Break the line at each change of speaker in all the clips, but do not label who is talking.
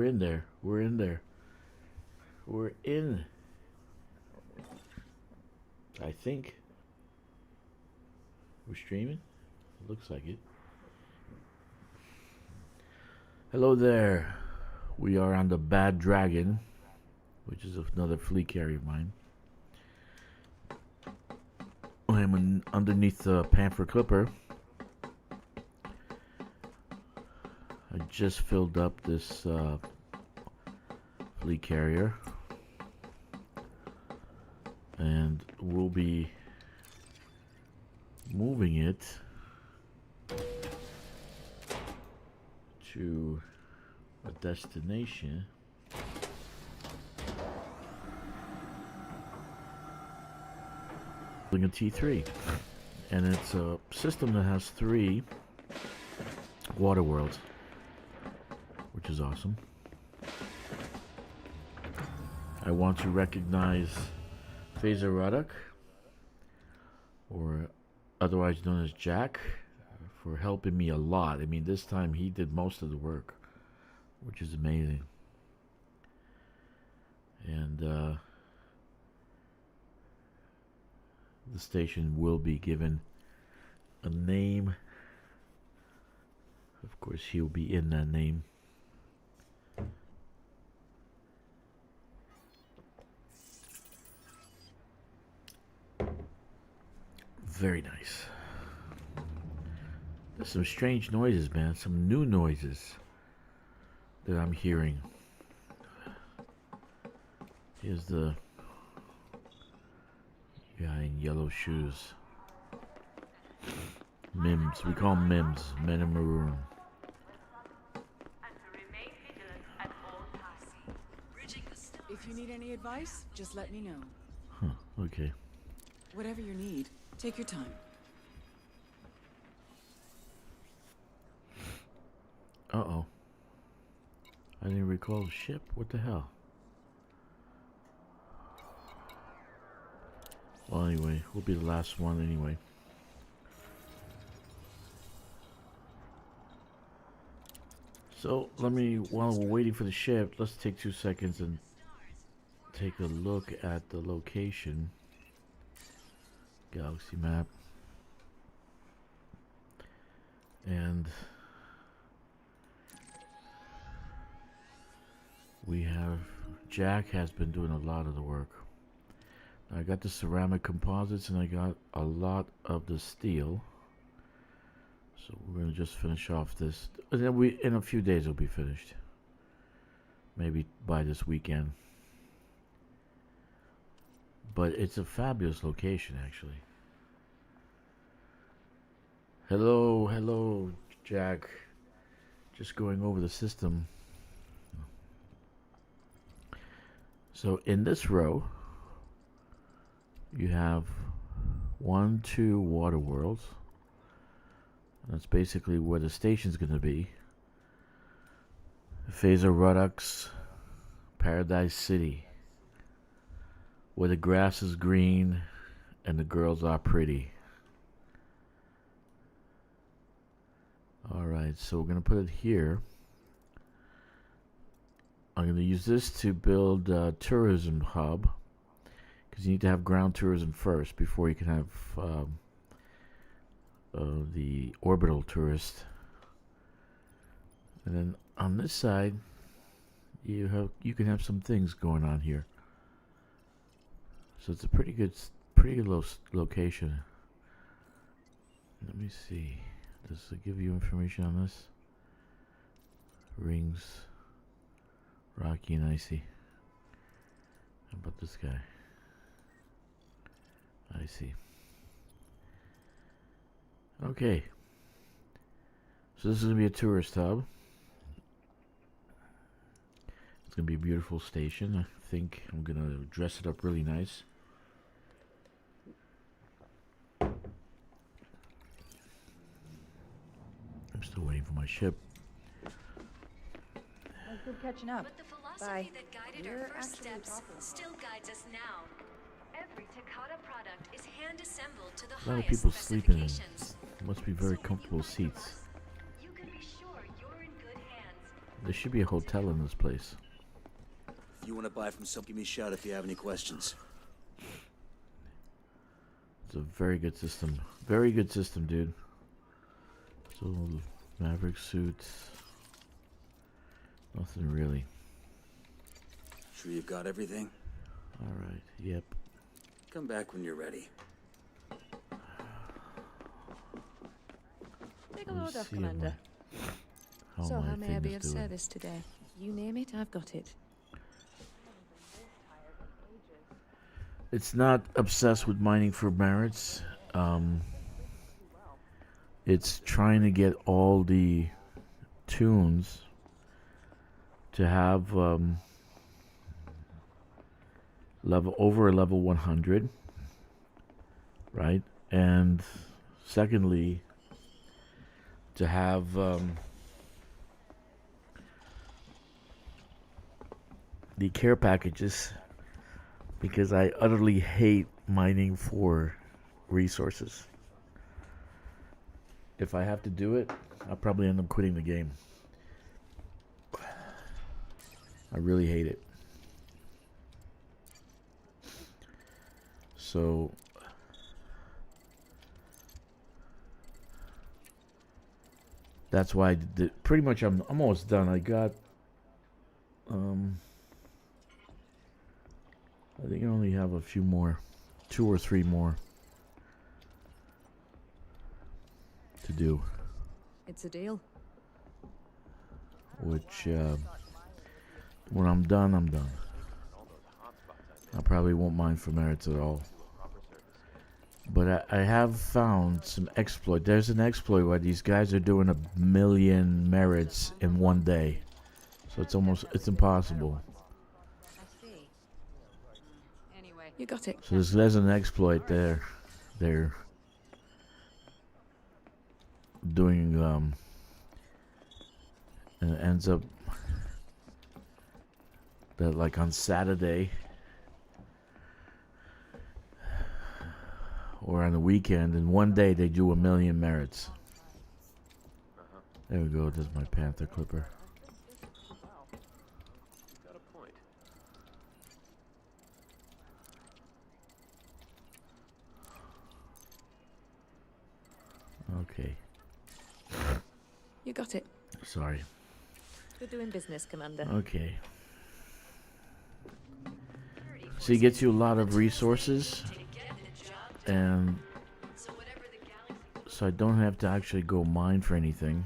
We're in there. We're in there. We're in. I think we're streaming. Looks like it. Hello there. We are on the Bad Dragon, which is another fleet carrier of mine. I am underneath the Panther Clipper. I just filled up this fleet carrier, and we'll be moving it to a destination. A T3, and it's a system that has 3 water worlds, which is awesome. I want to recognize Phaser Ruddock, or otherwise known as Jack, for helping me a lot. I mean, this time he did most of the work, which is amazing. And the station will be given a name. Of course, he'll be in that name. Very nice. There's some strange noises, man. Some new noises that I'm hearing. Here's the guy in yellow shoes. Mims. We call them Mims. Men in Maroon.
If you need any advice, just let me know.
Huh, okay.
Whatever you need, take your time.
Uh-oh. I didn't recall the ship. What the hell? Well, anyway, we'll be the last one anyway. So, while we're waiting for the ship, let's take 2 seconds and take a look at the location. Galaxy map. And we have, Jack has been doing a lot of the work. I got the ceramic composites and I got a lot of the steel. So we're gonna just finish off this, and then in a few days it'll be finished. Maybe by this weekend. But it's a fabulous location, actually. Hello, Jack. Just going over the system. So in this row, you have 1, 2 water worlds. That's basically where the station's going to be. Phaser Ruddock's Paradise City, where the grass is green and the girls are pretty. Alright, so we're going to put it here. I'm going to use this to build a tourism hub, because you need to have ground tourism first before you can have the orbital tourist. And then on this side, you can have some things going on here. So it's a pretty good location. Let me see. Does it give you information on this? Rings, rocky and icy. How about this guy? I see. Okay. So this is going to be a tourist hub. It's going to be a beautiful station. I think I'm going to dress it up really nice. I'm still waiting for my ship.
Good catching up.
But the philosophy
Bye.
that guided
We're
our first
actually
steps
talking.
still guides us now. Every Takata product is hand-assembled to the
A lot of
highest
people sleeping in.
specifications.
Must be very
So when you
comfortable
buy from
seats.
us, you can be sure you're in good hands.
There should be a hotel in this place.
If you want to buy from some, give me a shout if you have any questions.
It's a very good system. Very good system, dude. So, Maverick suits. Nothing really.
Sure you've got everything?
Alright, yep.
Come back when you're ready.
Take a
Let me
load off,
see
Commander. So,
my
how may I be
thing
of
is doing.
service today? You name it, I've got it.
It's not obsessed with mining for merits. It's trying to get all the tunes to have level 100, right? And secondly, to have the care packages, because I utterly hate mining for resources. If I have to do it, I'll probably end up quitting the game. I really hate it. So that's why I did, pretty much I'm almost done. I got I think I only have a few more, 2 or 3 more to do,
It's a deal.
which when I'm done, I'm done. I probably won't mine for merits at all. But I have found some exploit. There's an exploit where these guys are doing 1,000,000 merits in one day. So it's impossible.
Anyway, you got it.
So there's an exploit there. They're doing and it ends up that like on Saturday or on the weekend, in one day they do 1,000,000 merits. There we go. There's my Panther clipper.
Got a point.
Okay.
You got it.
Sorry.
Good doing business, Commander.
Okay. So he gets you a lot of resources, and so I don't have to actually go mine for anything.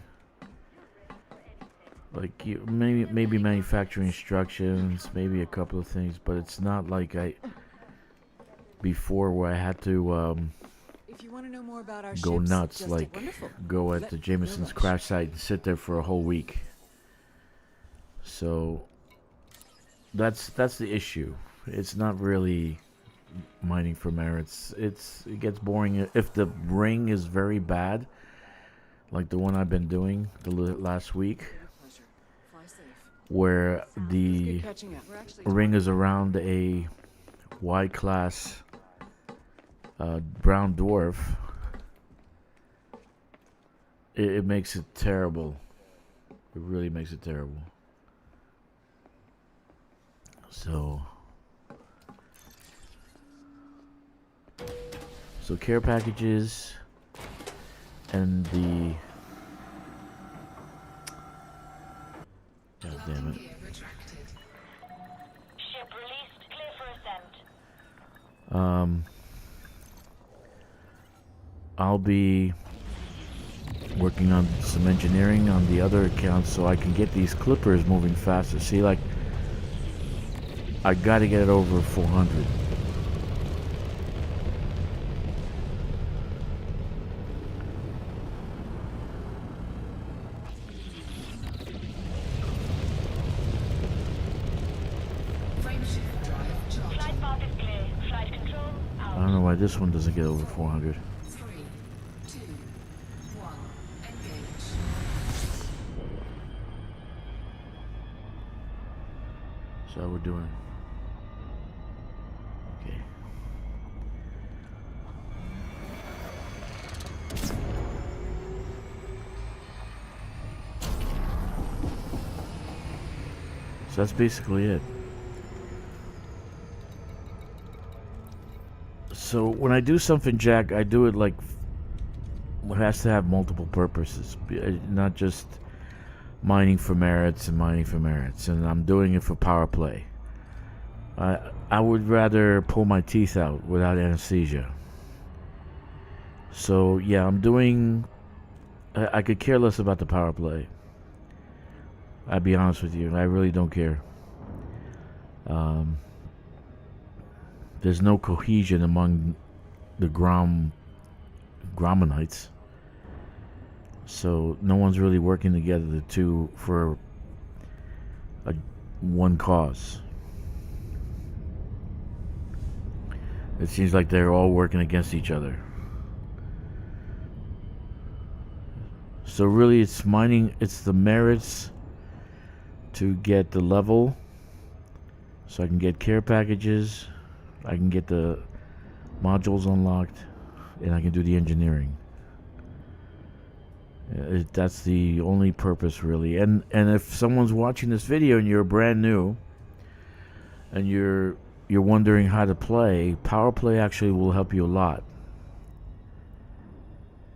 Like maybe manufacturing instructions, maybe a couple of things, but it's not like before where I had to
If you want to know more about our
go
ships,
nuts,
just
like
wonderful.
go at the Jameson's crash site and sit there for a whole week. So that's the issue. It's not really mining for merits. It gets boring if the ring is very bad, like the one I've been doing the last week,
Pleasure. Fly safe.
where the
Good catching up. We're actually
ring is around a Y class brown dwarf. It makes it terrible. It really makes it terrible. So care packages and the God damn it.
Ship released, clear for ascent.
I'll be working on some engineering on the other accounts so I can get these clippers moving faster. See, like, I gotta get it over 400.
Flight path is clear. Flight control
I don't know why this one doesn't get over 400.
3, 2, 1, engage.
So how we're doing. Okay. So that's basically it. So when I do something, Jack, I do it like it has to have multiple purposes, not just mining for merits and mining for merits. And I'm doing it for power play. I would rather pull my teeth out without anesthesia. So yeah, I'm doing. I could care less about the power play. I'll be honest with you. I really don't care. There's no cohesion among the Gromanites. So no one's really working together, the two, for one cause. It seems like they're all working against each other. So really it's mining, it's the merits to get the level, so I can get care packages, I can get the modules unlocked, and I can do the engineering. That's the only purpose, really. And if someone's watching this video and you're brand new and you're wondering how to play, power play actually will help you a lot.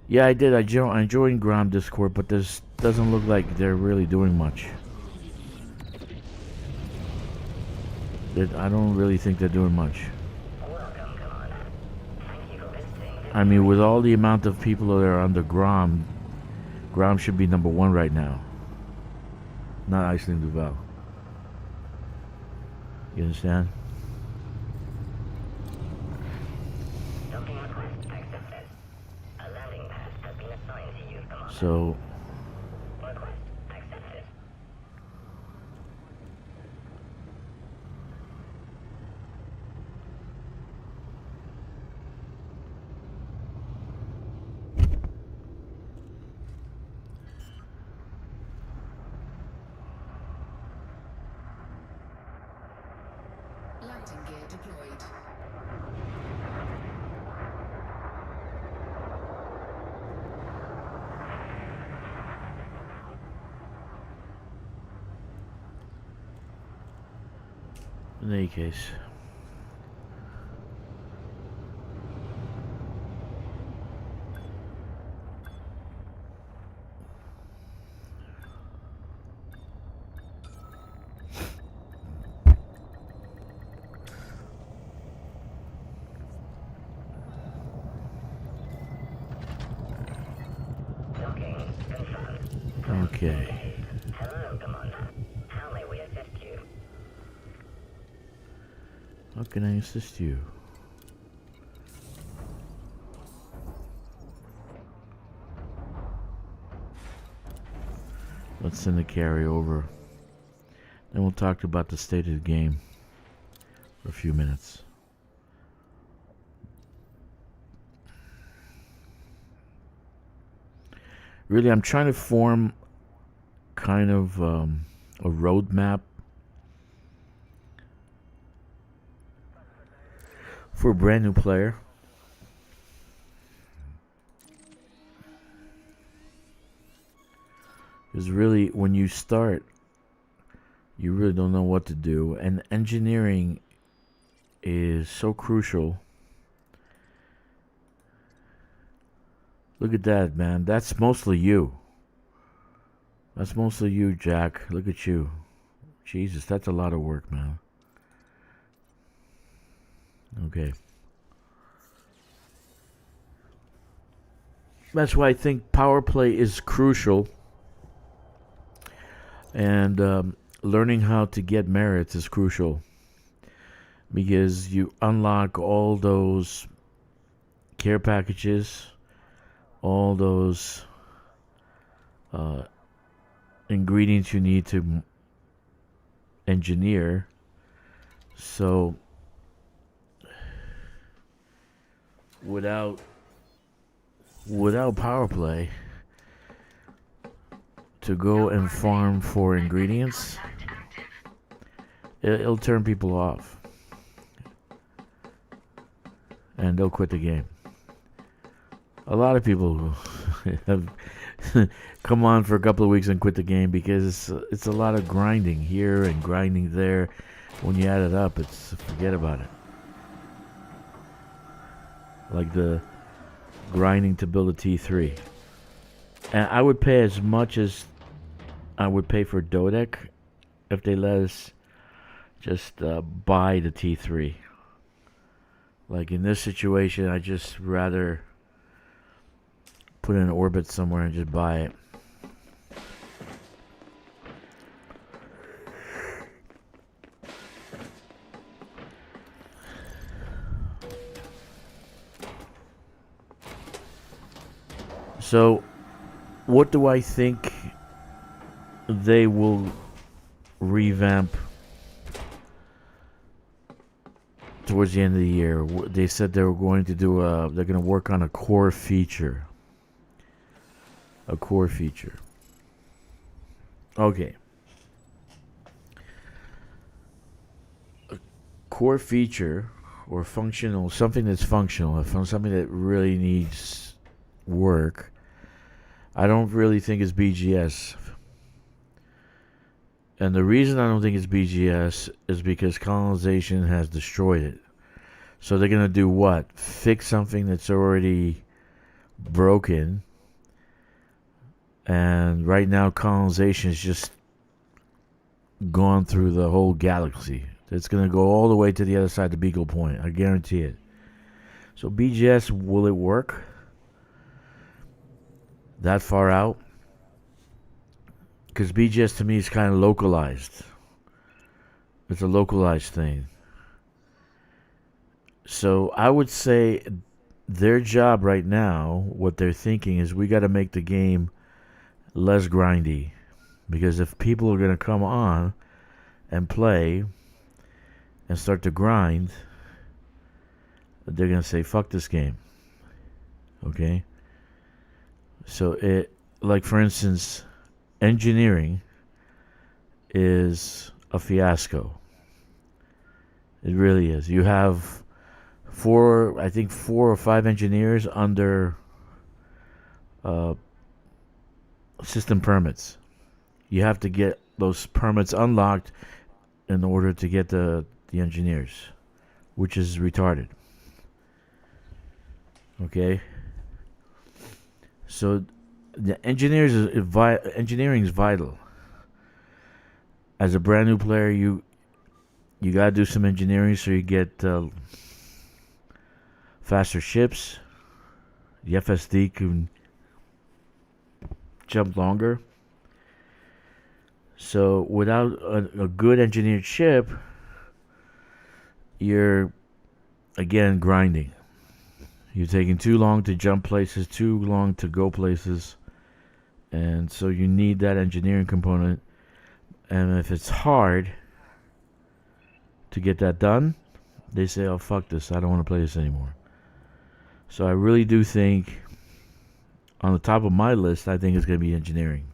Yeah, I did. I joined Ground Discord, but this doesn't look like they're really doing much. I don't really think they're doing much. I mean, with all the amount of people that are under Grom should be number 1 right now. Not Iceland Duval. You understand? So
Landing gear deployed.
in any case, okay.
Hello, Commander. How may we assist you?
How can I assist you? Let's send the carry over. Then we'll talk about the state of the game for a few minutes. Really, I'm trying to form kind of a roadmap for a brand new player. Because really, when you start, you really don't know what to do. And engineering is so crucial. Look at that, man. That's mostly you. That's mostly you, Jack. Look at you. Jesus, that's a lot of work, man. Okay. That's why I think power play is crucial. And learning how to get merits is crucial. Because you unlock all those care packages, all those ingredients you need to engineer. So without power play, to go and farm for ingredients, it'll turn people off and they'll quit the game. A lot of people have come on for a couple of weeks and quit the game because it's a lot of grinding here and grinding there. When you add it up, it's forget about it. Like the grinding to build a T3. And I would pay as much as I would pay for Dodec if they let us just buy the T3. Like in this situation, I just rather put it in orbit somewhere and just buy it. So, what do I think they will revamp towards the end of the year? They said they were going to do they're going to work on a core feature. A core feature. Okay. A core feature or functional, something that's functional, something that really needs work. I don't really think it's BGS. And the reason I don't think it's BGS is because colonization has destroyed it. So they're going to do what? Fix something that's already broken. And right now colonization is just gone through the whole galaxy. It's going to go all the way to the other side of the Beagle Point. I guarantee it. So BGS, will it work? That far out? Because BGS to me is kind of localized. It's a localized thing. So I would say their job right now, what they're thinking is we got to make the game less grindy. Because if people are going to come on and play and start to grind, they're going to say, fuck this game. Okay? So it, like for instance, engineering is a fiasco. It really is. You have four or five engineers under system permits. You have to get those permits unlocked in order to get the engineers, which is retarded. Okay? So the engineering is vital. As a brand new player, you gotta do some engineering so you get faster ships. The FSD can jump longer. So without a good engineered ship, you're again grinding. You're taking too long to jump places, too long to go places. And so you need that engineering component. And if it's hard to get that done, they say, oh, fuck this. I don't want to play this anymore. So I really do think, on the top of my list, I think it's going to be engineering.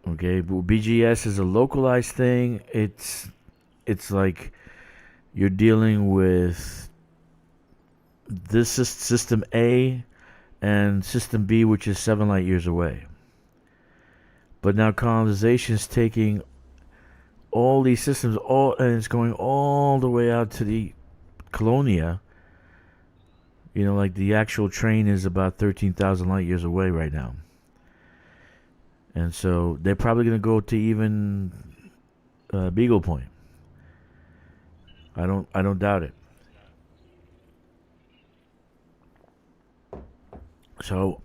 Okay, but BGS is a localized thing. It's like you're dealing with this is system A and system B, which is 7 light years away. But now colonization is taking all these systems, and it's going all the way out to the Colonia. You know, like the actual train is about 13,000 light years away right now. And so they're probably going to go to even Beagle Point. I don't doubt it. So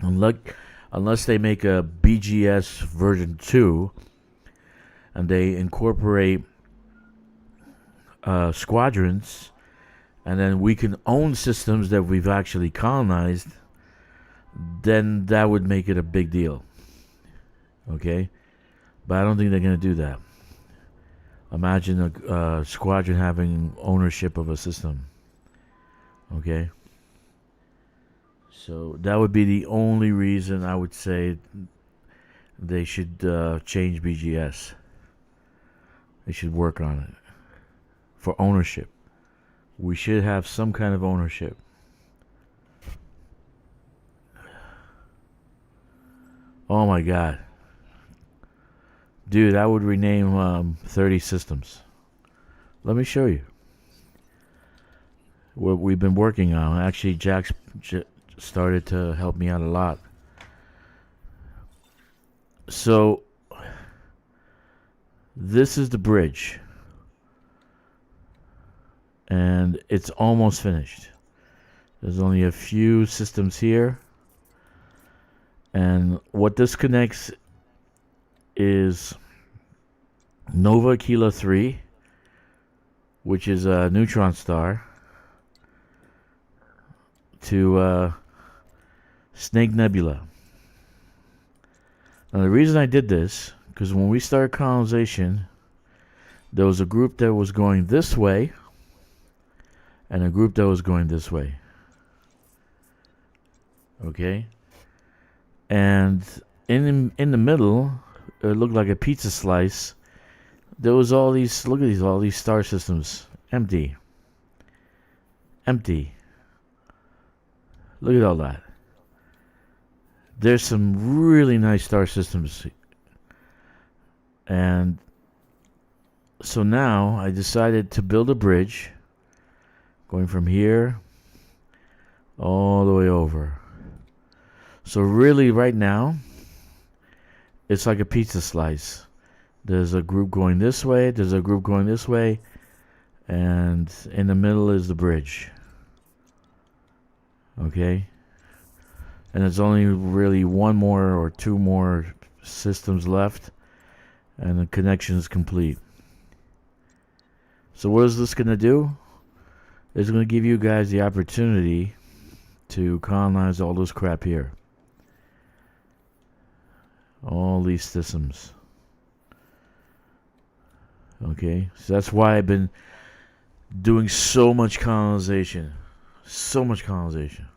unless they make a BGS version 2 and they incorporate squadrons, and then we can own systems that we've actually colonized, then that would make it a big deal. Okay? But I don't think they're going to do that. Imagine a squadron having ownership of a system. Okay? So that would be the only reason I would say they should change BGS. They should work on it. For ownership. We should have some kind of ownership. Oh my god. Dude, I would rename 30 systems. Let me show you what we've been working on. Actually, Jack's started to help me out a lot. So, this is the bridge. And it's almost finished. There's only a few systems here. And what this connects is Nova Aquila 3, which is a neutron star, to Snake Nebula. Now the reason I did this, because when we started colonization, there was a group that was going this way, and a group that was going this way. Okay? And in the middle, it looked like a pizza slice. There was all these, look at these, all these star systems. Empty. Empty. Look at all that. There's some really nice star systems. And so now I decided to build a bridge going from here all the way over. So really right now, it's like a pizza slice. There's a group going this way, there's a group going this way, and in the middle is the bridge. Okay? And there's only really one more or two more systems left, and the connection is complete. So what is this going to do? It's going to give you guys the opportunity to colonize all this crap here. All these systems. Okay? So that's why I've been doing so much colonization. So much colonization.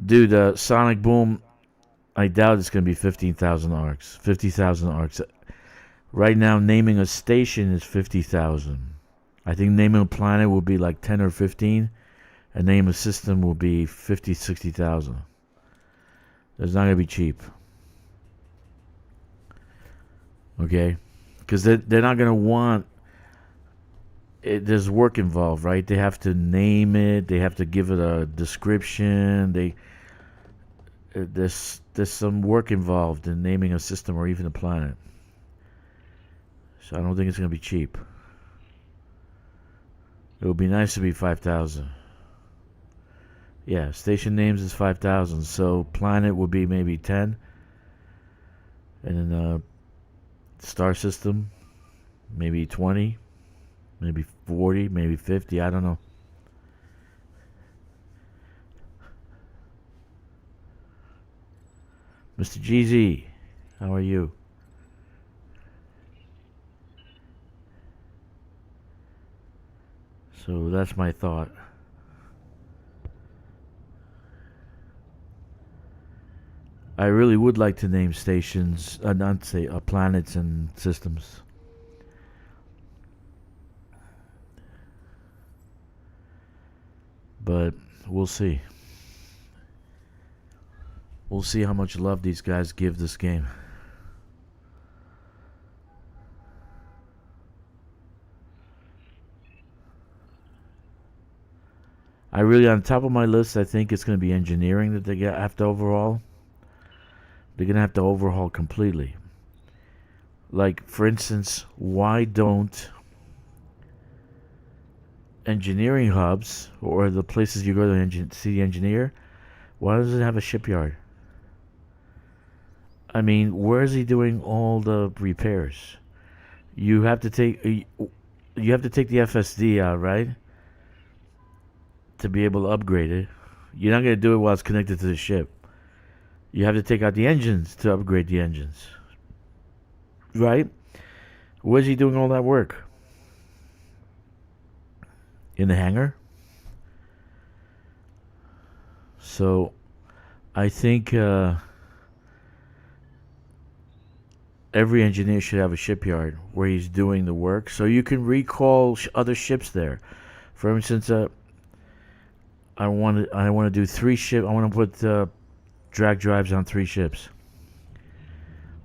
Dude, Sonic Boom, I doubt it's going to be 15,000 arcs. 50,000 arcs. Right now, naming a station is 50,000. I think naming a planet will be like 10 or 15. And name a system will be 50, 60,000. It's not going to be cheap. Okay? Because they're not going to want... there's work involved, right? They have to name it. They have to give it a description. There's some work involved in naming a system or even a planet. So I don't think it's going to be cheap. It would be nice to be 5,000. Yeah, station names is 5,000. So planet would be maybe 10. And then star system, maybe 20. Maybe 40, maybe 50, I don't know. Mr. GZ, how are you? So that's my thought. I really would like to name stations, not say planets and systems. But we'll see. We'll see how much love these guys give this game. I really, on top of my list, I think it's going to be engineering that they have to overhaul. They're going to have to overhaul completely. Like, for instance, why don't engineering hubs, or the places you go to see the engineer, why does it have a shipyard? I mean, where is he doing all the repairs? You have to take the FSD out, right? To be able to upgrade it. You're not going to do it while it's connected to the ship. You have to take out the engines to upgrade the engines. Right? Where's he doing all that work? In the hangar? So, I think every engineer should have a shipyard where he's doing the work, so you can recall other ships there. For instance, I want to do 3 ships. I want to put drag drives on 3 ships.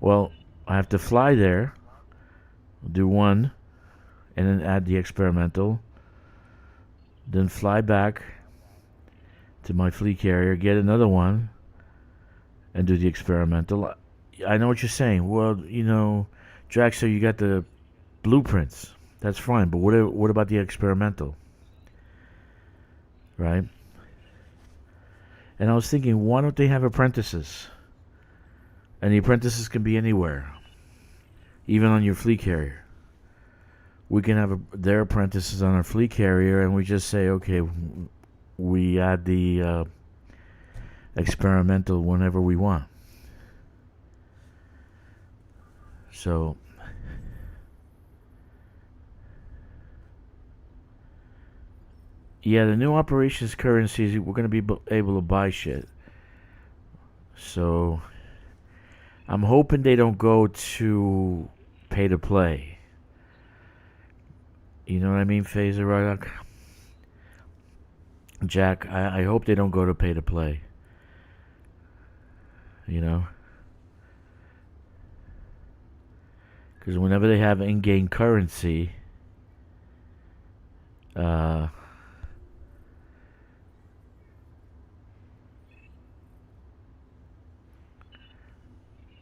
Well, I have to fly there, do one, and then add the experimental. Then fly back to my fleet carrier, get another one, and do the experimental. I know what you're saying. Well, Jack, so you got the blueprints. That's fine, but what about the experimental? Right? And I was thinking, why don't they have apprentices? And the apprentices can be anywhere, even on your fleet carrier. We can have their apprentices on our fleet carrier, and we just say, okay, we add the experimental whenever we want. So, yeah, the new operations currencies, we're going to be able to buy shit. So, I'm hoping they don't go to pay to play. You know what I mean, Phaser Rydock? Jack, I hope they don't go to pay to play. Because whenever they have in-game currency, it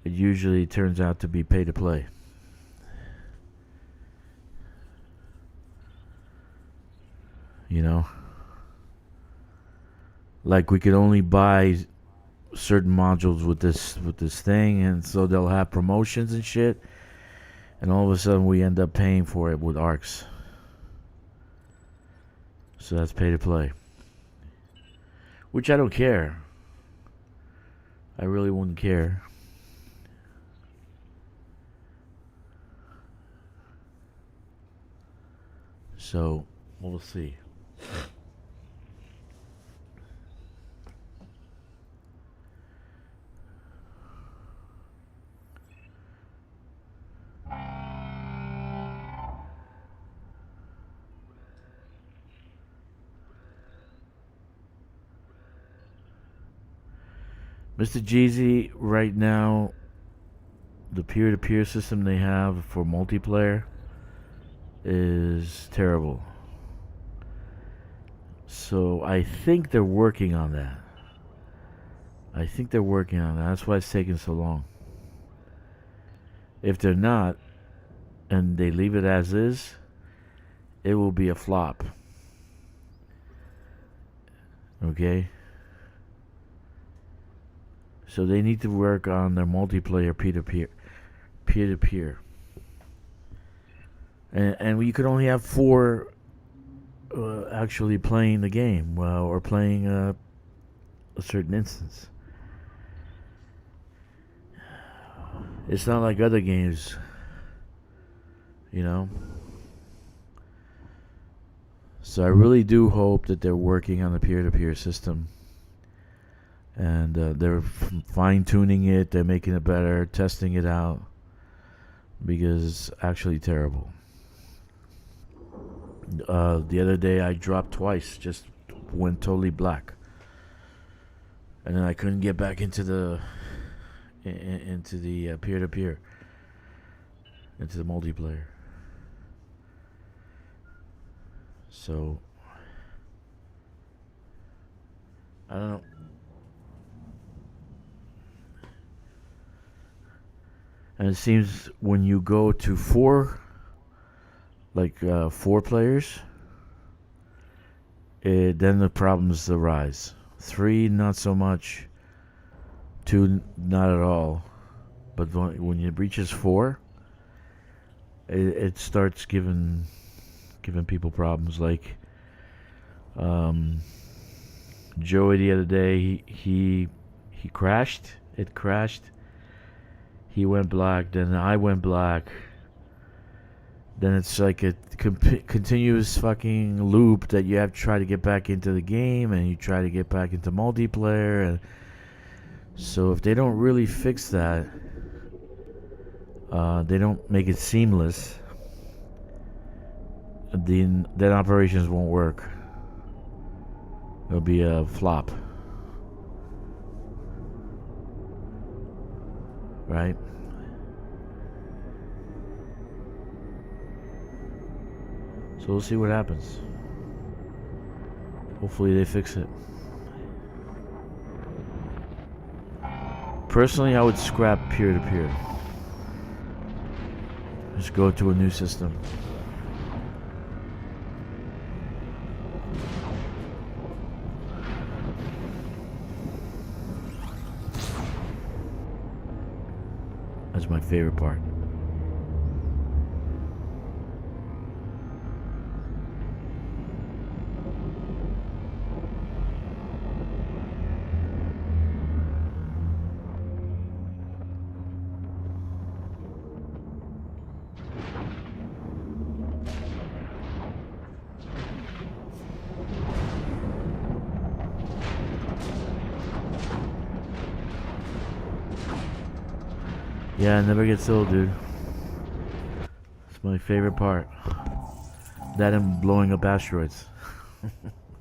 usually turns out to be pay to play. Like we could only buy certain modules with this thing, and so they'll have promotions and shit, and all of a sudden we end up paying for it with ARCs. So that's pay to play, which I don't care. I really wouldn't care. So we'll see. Mr. Jeezy, right now, the peer-to-peer system they have for multiplayer is terrible. So I think they're working on that. That's why it's taking so long. If they're not, and they leave it as is, it will be a flop. Okay? So they need to work on their multiplayer peer-to-peer. And you could only have 4 actually playing the game, or playing a certain instance. It's not like other games, So I really do hope that they're working on the peer-to-peer system. And they're fine-tuning it, they're making it better, testing it out. Because it's actually terrible. The other day I dropped twice, just went totally black. And then I couldn't get back into the peer-to-peer, into the multiplayer. So I don't know. And it seems when you go to 4 players, then the problems arise. 3, not so much. 2, not at all. But when it reaches 4, it starts giving people problems. Like Joey the other day, he crashed. It crashed. He went black, then I went black. Then it's like a continuous fucking loop that you have to try to get back into the game, and you try to get back into multiplayer. And so if they don't really fix that, they don't make it seamless, then operations won't work. It'll be a flop. Right? So we'll see what happens. Hopefully they fix it. Personally, I would scrap peer-to-peer. Just go to a new system. That's my favorite part. Yeah, it never gets old, dude. It's my favorite part. That and blowing up asteroids.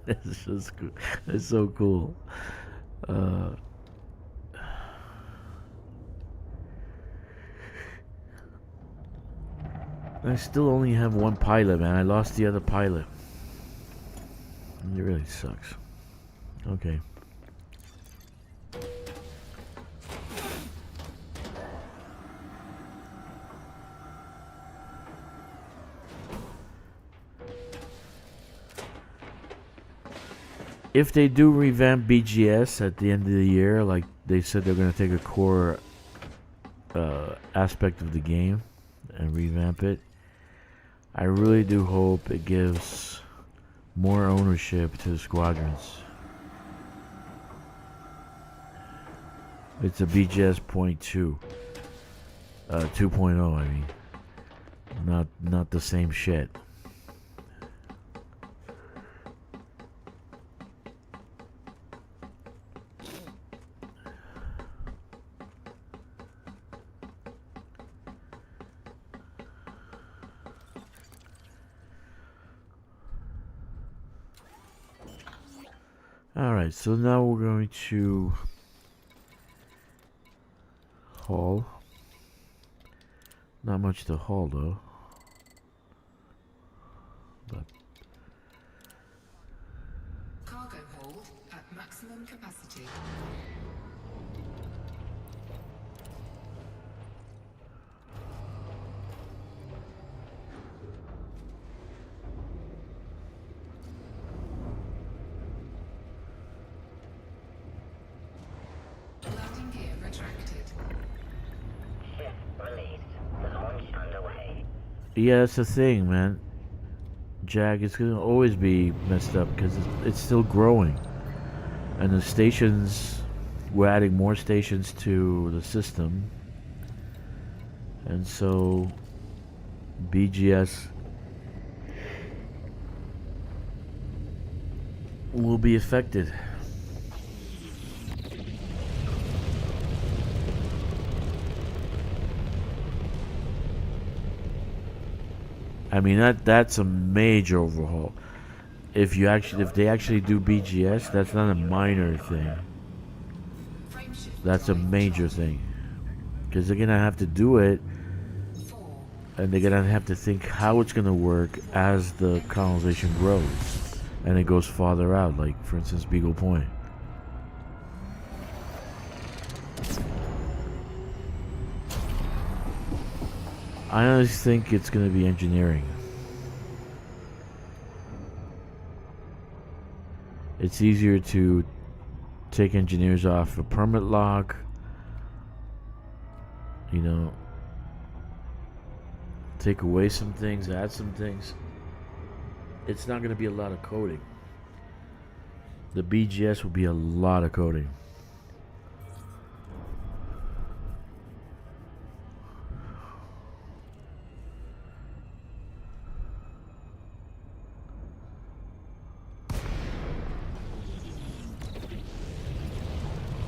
It's just cool. It's so cool. I still only have one pilot, man. I lost the other pilot. It really sucks. Okay. If they do revamp BGS at the end of the year, like they said they're going to take a core aspect of the game and revamp it, I really do hope it gives more ownership to the squadrons. It's a BGS point 2. 2.0, I mean. Not the same shit. Alright, so now we're going to haul. Not much to haul though. But
Cargo hold at maximum capacity. Landing gear retracted.
Ship released. Launch underway.
yeah, that's the thing, man. Jag is gonna always be messed up because it's still growing, and the stations. We're adding more stations to the system, and so BGS will be affected. I mean that's a major overhaul. If they actually do BGS, that's not a minor thing. That's a major thing, because they're gonna have to do it, and they're gonna have to think how it's gonna work as the colonization grows, and it goes farther out. Like for instance, Beagle Point. I honestly think it's gonna be engineering. It's easier to take engineers off a permit lock, you know, take away some things, add some things. It's not going to be a lot of coding. The BGS will be a lot of coding.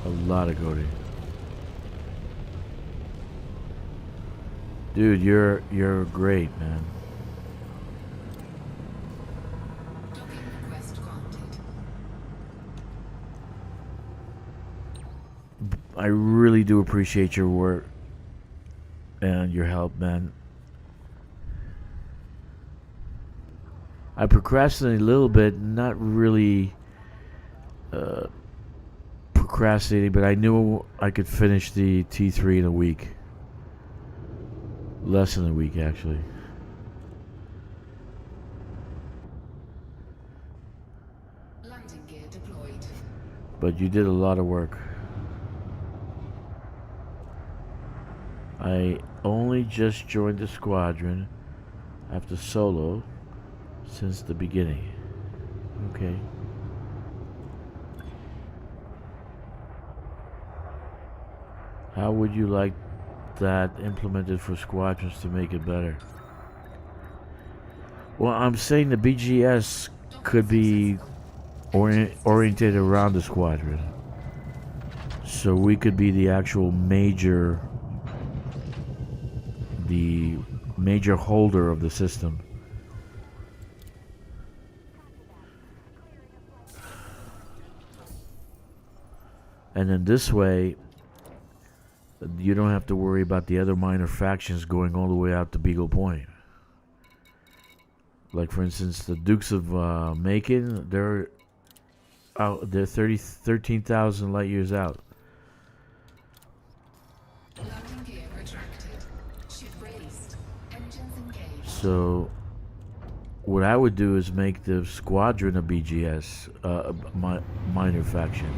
A lot of coding. Dude, you're great, man.
Docking request granted.
I really do appreciate your work and your help, man. I procrastinated a little bit, not really procrastinating, but I knew I could finish the T3 in a week. Less than a week, actually.
Landing gear deployed.
But you did a lot of work. I only just joined the squadron after solo since the beginning. Okay. How would you like that implemented for squadrons to make it better? Well, I'm saying the BGS could be oriented around the squadron. So we could be the actual major holder of the system. And then this way, you don't have to worry about the other minor factions going all the way out to Beagle Point. Like, for instance, the Dukes of Macon, they're 13,000 light years out.
Landing gear retracted. Ship raised. Engines engaged.
So, what I would do is make the squadron a BGS, minor faction.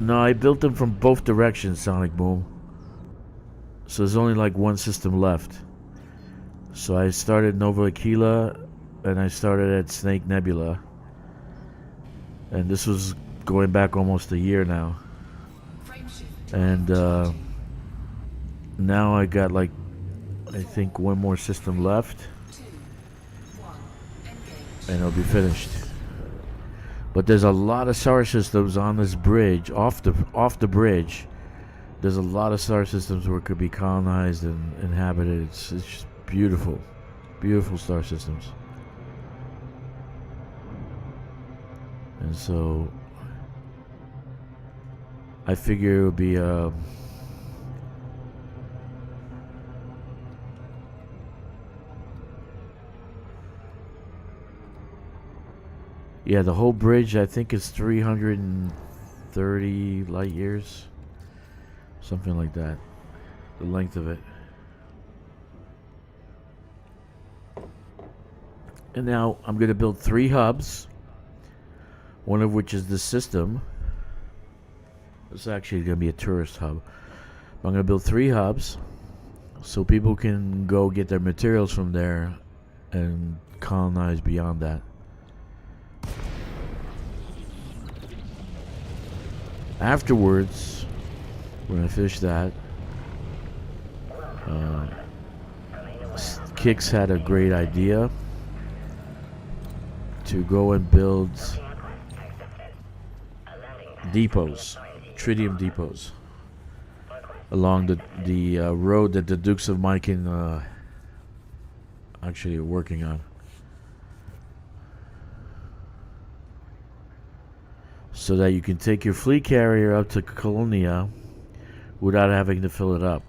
No, I built them from both directions, Sonic Boom. So there's only like one system left. So I started Nova Aquila, and I started at Snake Nebula. And this was going back almost a year now. And now I got like, I think one more system left. And it'll be finished. But there's a lot of star systems on this bridge, off the bridge. There's a lot of star systems where it could be colonized and inhabited. It's just beautiful, beautiful star systems. And so I figure it would be yeah, the whole bridge, I think, is 330 light years. Something like that. The length of it. And now I'm going to build 3 hubs. One of which is the system. It's actually going to be a tourist hub. I'm going to build 3 hubs. So people can go get their materials from there and colonize beyond that. Afterwards, when I finish that, Kix had a great idea to go and build depots, tritium depots, along the road that the Dukes of Macon actually are working on. So that you can take your fleet carrier up to Colonia without having to fill it up.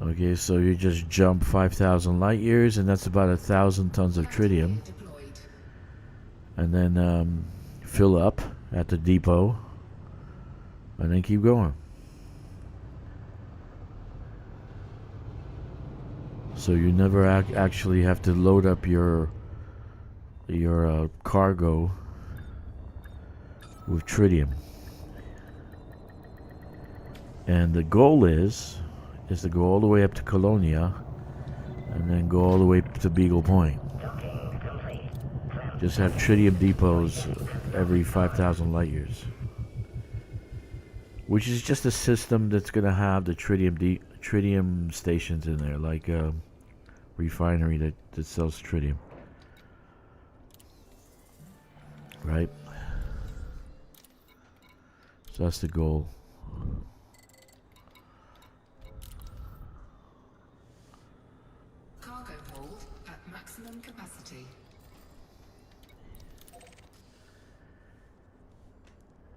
Okay, so you just jump 5,000 light years, and that's about 1,000 tons of tritium. And then fill up at the depot, and then keep going. So you never actually have to load up your cargo with tritium. And the goal is to go all the way up to Colonia and then go all the way to Beagle Point. Just have tritium depots every 5,000 light years. Which is just a system that's going to have the tritium stations in there, like a refinery that sells tritium. Right? So that's the goal.
Cargo hold at maximum capacity.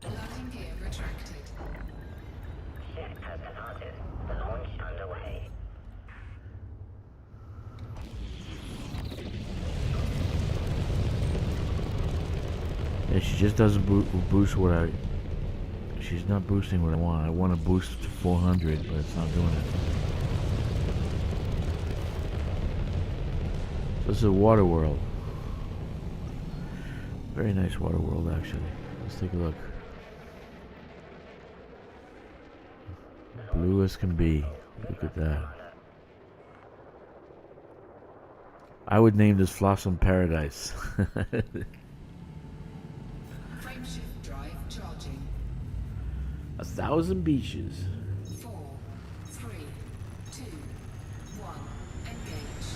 Landing gear retracted.
has departed. The launch underway.
Yeah, she just doesn't boost what I... She's not boosting what I want. I want to boost to 400, but it's not doing it. This is a water world. Very nice water world, actually. Let's take a look. Blue as can be. Look at that. I would name this Flossom Paradise.
Frameshift drive charging.
1,000 beaches.
4, 3, 2, 1. Engage.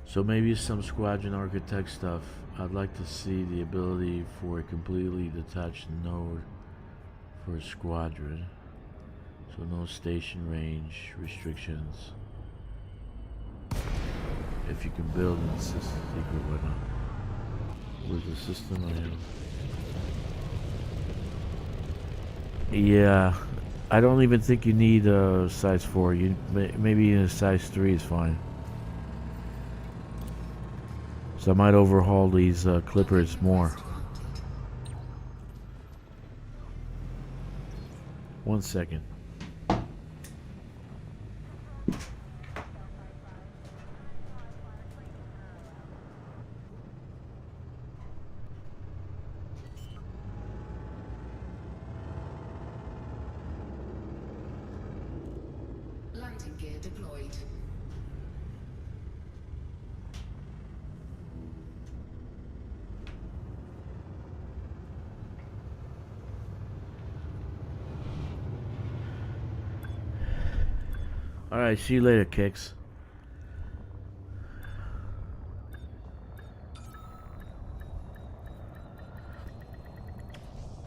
So maybe some squadron architect stuff. I'd like to see the ability for a completely detached node for a squadron. So no station range restrictions. If you can build in the system secret, why not? With the system I have. Yeah, I don't even think you need a size 4. Maybe a size 3 is fine. So I might overhaul these clippers more. 1 second.
Landing gear deployed.
Alright, see you later, Kicks.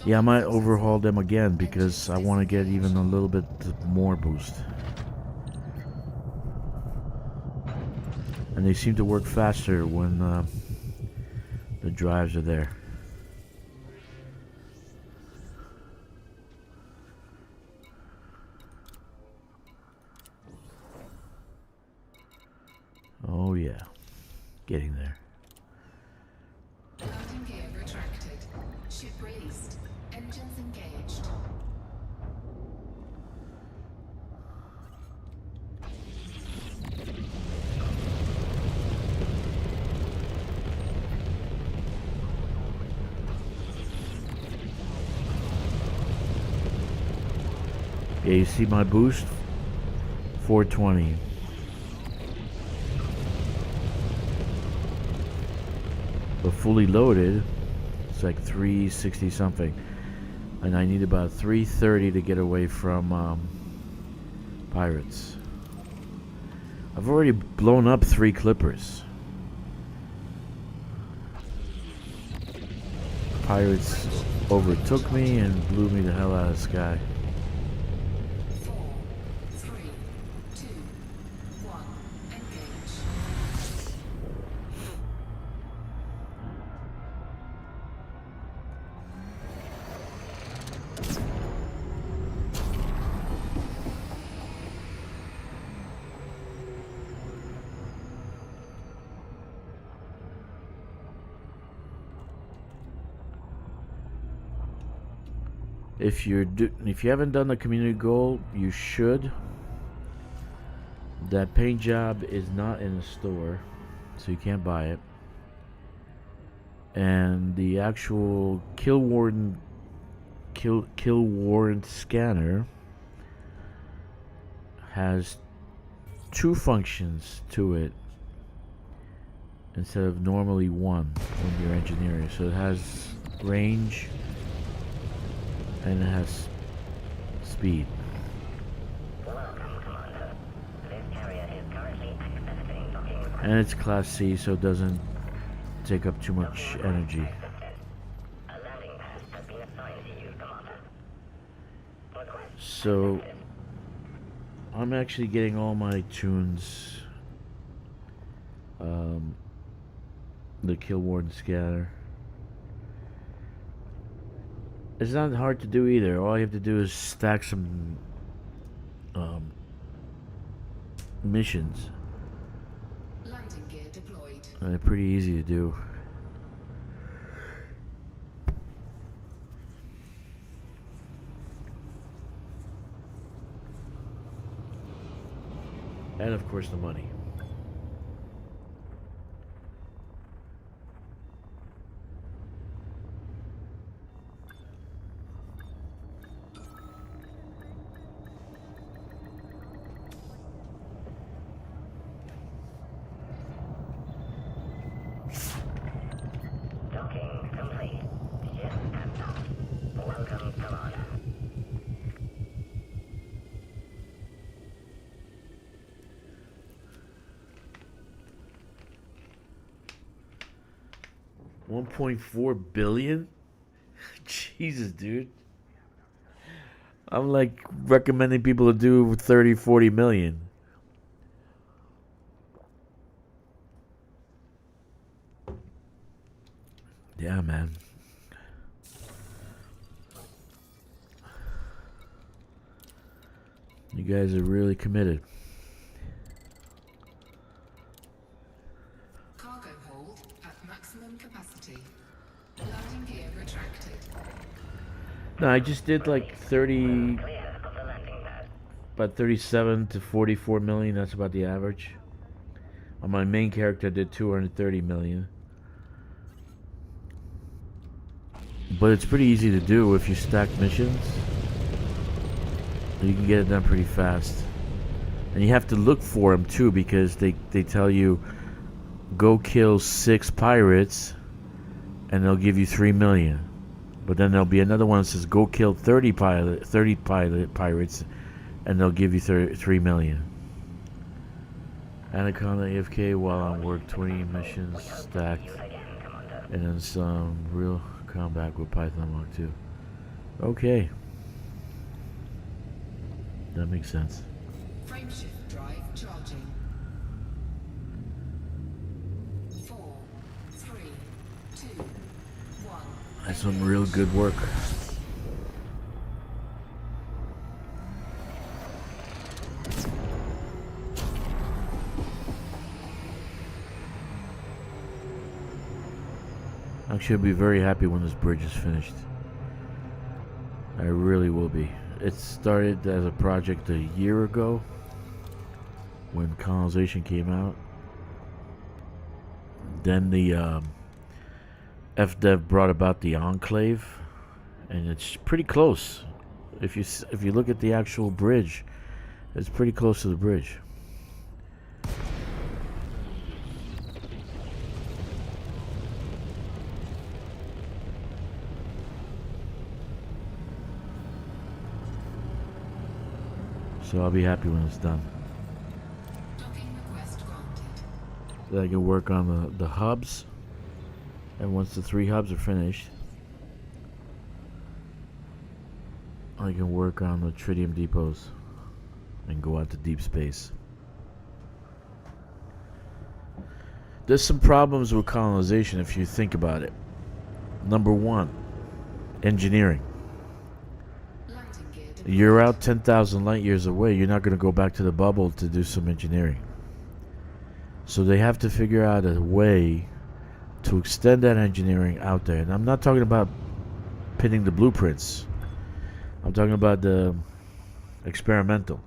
Yeah, I might overhaul them again because I want to get even a little bit more boost. And they seem to work faster when the drives are there. Oh yeah, getting there.
Landing gear retracted. Ship released. Engines engaged.
Yeah, you see my boost? 420. But fully loaded, it's like 360 something. And I need about 330 to get away from pirates. I've already blown up 3 clippers. Pirates overtook me and blew me the hell out of the sky.
4, 3, 2, 1. Engage.
If you haven't done the community goal, you should. That paint job is not in the store, so you can't buy it. And the actual kill warrant scanner has 2 functions to it. instead of normally 1 when you're engineering. So it has range and it has speed.
Welcome, Commander. This carrier is currently accessing docking requirements.
And it's Class C, so it doesn't take up too much energy.
A landing pad has been assigned to you, Commander. Request
So I'm actually getting all my tunes. The Kill Warden scanner. It's not hard to do either. All you have to do is stack some missions.
Landing gear deployed.
They're pretty easy to do. And of course the money.
docking complete. Ship at top. Welcome, Commander.
$1.4 billion? Jesus, dude. I'm like recommending people to do 30, 40 million. Yeah, man. You guys are really committed.
Cargo hold at maximum capacity. Landing gear retracted.
No, I just did like 30,
Clear of the landing pad.
about 37 to 44 million. That's about the average. On my main character, I did 230 million. But it's pretty easy to do if you stack missions. You can get it done pretty fast. And you have to look for them too, because they tell you go kill 6 pirates and they'll give you 3 million. But then there'll be another one that says go kill 30 pirates and they'll give you 3 million. Anaconda AFK while on work, 20 missions stacked, and then some real combat with Python Mark 2. Okay. That makes sense.
Frameshift drive charging. 4, 3, 2, 1.
That's some real good work. Actually, I'll be very happy when this bridge is finished. I really will be. It started as a project a year ago when Colonization came out. Then the FDev brought about the Enclave, and it's pretty close. If you look at the actual bridge, it's pretty close to the bridge. So I'll be happy when it's done.
Docking request granted.
Then I can work on the hubs. And once the 3 hubs are finished, I can work on the tritium depots and go out to deep space. There's some problems with colonization if you think about it. Number 1, engineering.
Landing gear deployed.
You're out 10,000 light years away. You're not going to go back to the bubble to do some engineering. So they have to figure out a way to extend that engineering out there. And I'm not talking about pinning the blueprints. I'm talking about the experimental.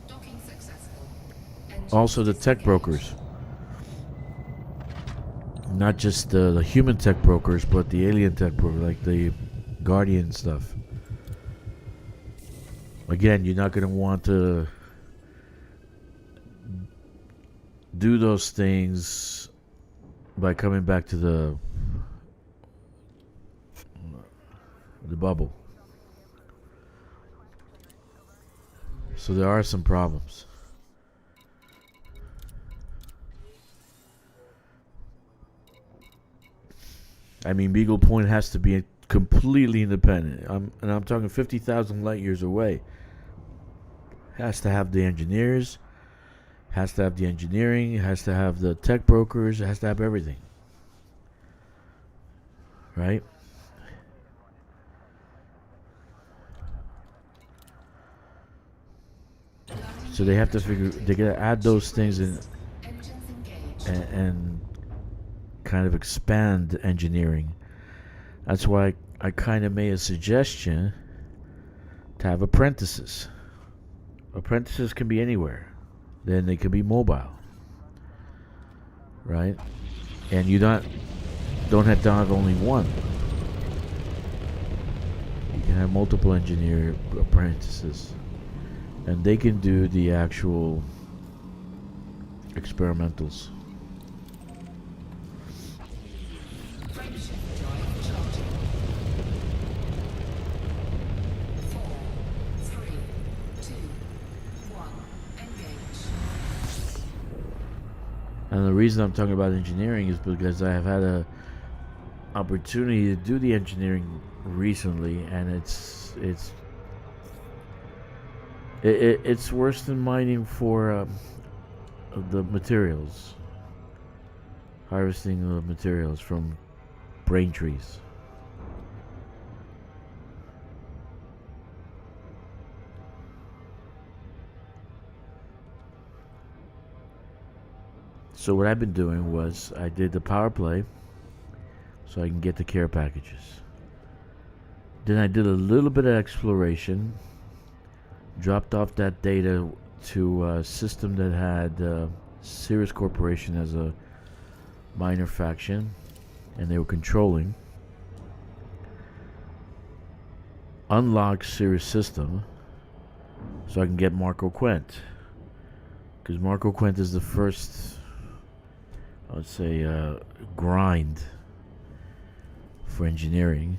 Docking successful. Engine
Also the tech
disengaged.
brokers. Not just the human tech brokers, but the alien tech brokers, like the Guardian stuff. Again, you're not going to want to do those things by coming back to the bubble. So there are some problems. I mean, Beagle Point has to be completely independent. I'm talking 50,000 light years away. Has to have the engineers, has to have the engineering, has to have the tech brokers, has to have everything. Right? So they have to figure, they gotta add those things in and kind of expand engineering. That's why I kind of made a suggestion to have apprentices. Apprentices can be anywhere. Then they can be mobile. Right? And you don't have to have only one. You can have multiple engineer apprentices. And they can do the actual experimentals. And the reason I'm talking about engineering is because I have had a opportunity to do the engineering recently, and it's worse than mining for the materials, harvesting the materials from brain trees. So what I've been doing was I did the power play so I can get the care packages. Then I did a little bit of exploration, dropped off that data to a system that had Cirrus Corporation as a minor faction, and they were controlling. Unlocked Cirrus system so I can get Marco Quent, because Marco Quent is the first, I would say, grind for engineering.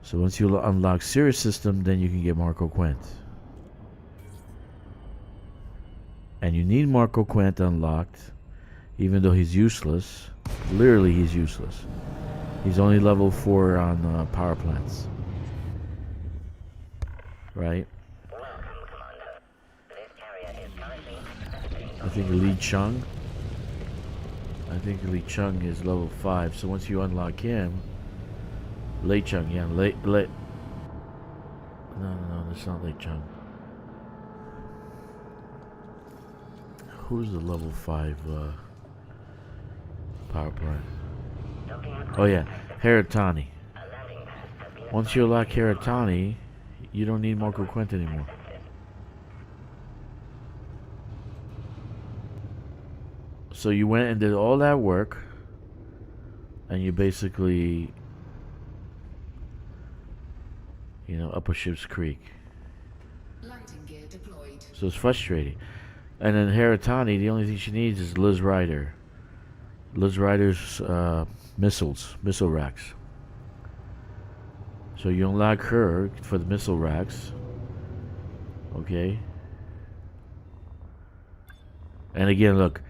So once you unlock Cirrus system, then you can get Marco Quent. And you need Marco Quent unlocked, even though he's useless. Literally, he's useless. He's only level 4 on power plants. Right? I think Li Chung. I think Li Chung is level 5. So once you unlock him, Lei Chung, yeah, No, that's not Lei Chung. Who's the level 5 power plant? Oh yeah, Haratani. Once you unlock Haratani, you don't need Marco Quent anymore. So you went and did all that work, and you basically, up a ship's creek.
Landing gear deployed.
So it's frustrating. And then Haratani, the only thing she needs is Liz Ryder. Liz Ryder's missile racks. So you unlock her for the missile racks. Okay. And again, look,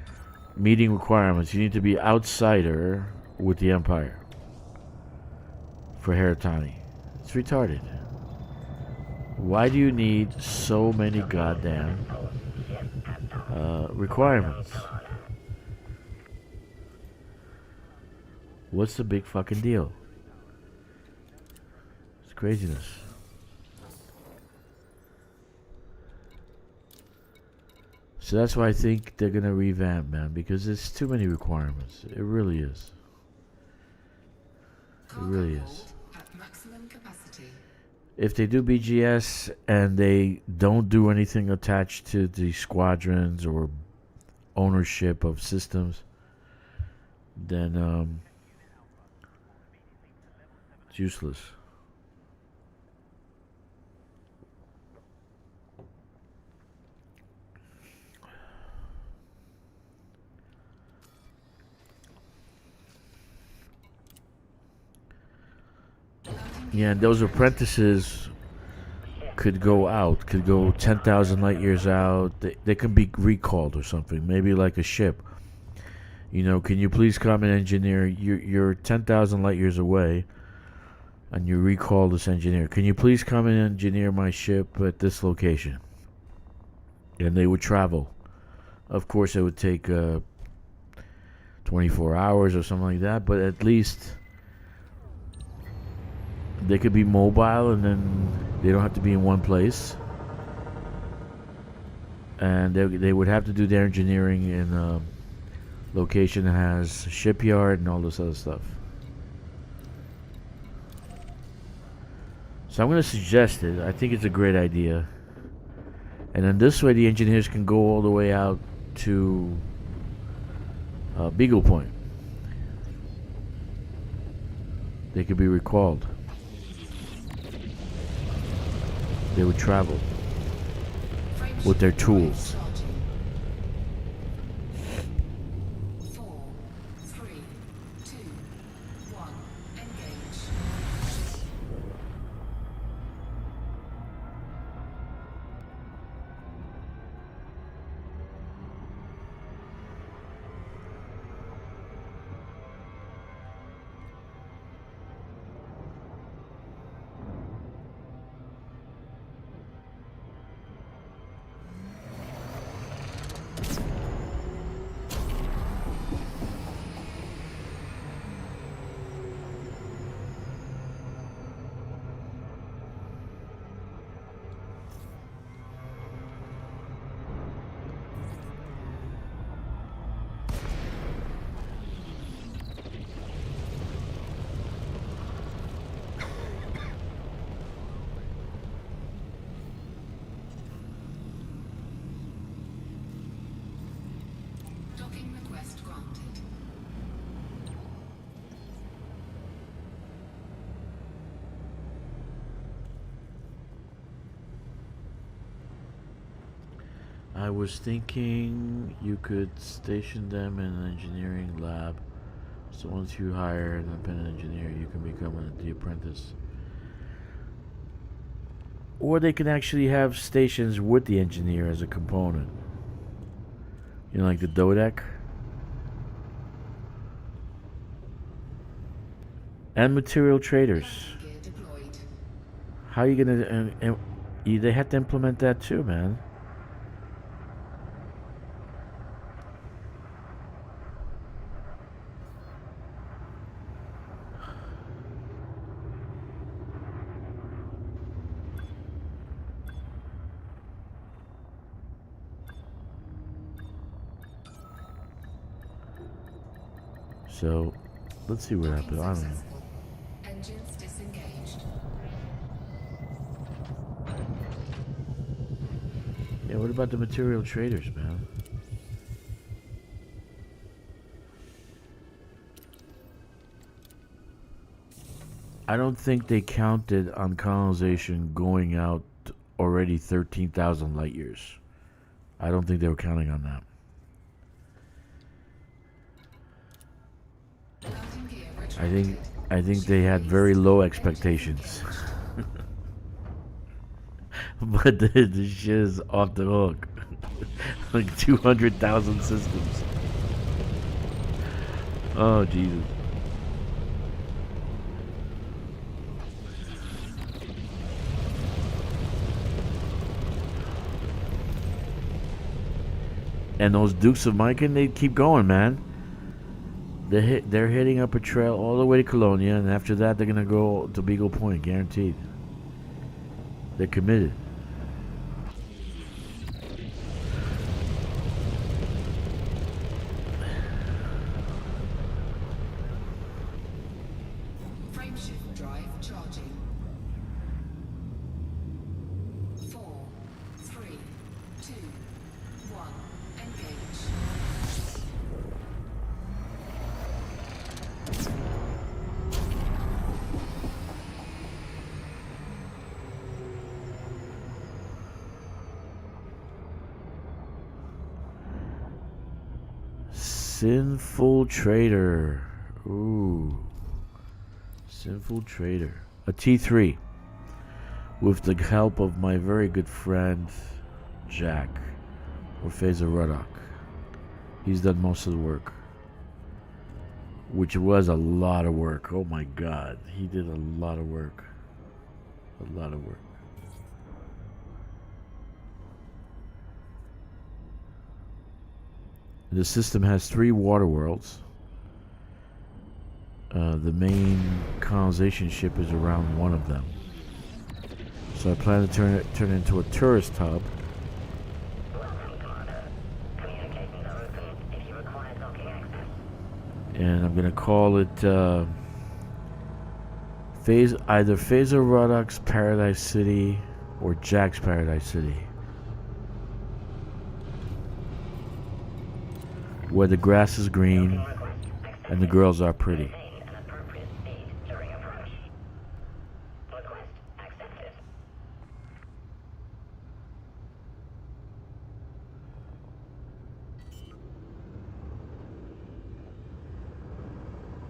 meeting requirements. You need to be outsider with the Empire for Haratani. It's retarded. Why do you need so many goddamn requirements? What's the big fucking deal? It's craziness. So that's why I think they're gonna revamp, man, because there's too many requirements. It really is. It really is.
At maximum capacity.
If they do BGS and they don't do anything attached to the squadrons or ownership of systems, then it's useless. Yeah, and those apprentices could go out, could go 10,000 light years out. They can be recalled or something, maybe like a ship. You know, can you please come and engineer? You're 10,000 light years away, and you recall this engineer. Can you please come and engineer my ship at this location? And they would travel. Of course, it would take 24 hours or something like that, but at least they could be mobile, and then they don't have to be in one place. And they would have to do their engineering in a location that has a shipyard and all this other stuff. So I'm going to suggest it. I think it's a great idea. And then this way the engineers can go all the way out to Beagle Point. They could be recalled. They would travel with their tools.
4, 3, 2, 1, engage. Docking request granted.
I was thinking you could station them in an engineering lab. So once you hire an independent engineer, you can become the apprentice. Or they can actually have stations with the engineer as a component. You know, like the Dodec. And material traders.
Gear deployed.
How are you gonna? They have to implement that too, man. So, let's see what happens. I don't know.
Successful. Engines disengaged.
Yeah, what about the material traders, man? I don't think they counted on colonization going out already 13,000 light years. I don't think they were counting on that.
Landing gear retracted.
I think they had very low expectations. But the shit is off the hook. Like 200,000 systems. Oh, Jesus. And those Dukes of Mycon, they keep going, man. They're hitting up a trail all the way to Colonia, and after that, they're gonna go to Beagle Point, guaranteed. They're committed.
Frameshift drive charging. 4, 3, 2, 1, engage.
Sinful Trader. Ooh. Sinful Trader. a T3 with the help of my very good friend Jack, or Phaser Ruddock. He's done most of the work, which was a lot of work. Oh my god, he did a lot of work. A lot of work. The system has 3 water worlds. The main colonization ship is around one of them. So I plan to turn it into a tourist hub. And I'm gonna call it either Phaser Ruddock's Paradise City or Jack's Paradise City, where the grass is green and the girls are pretty.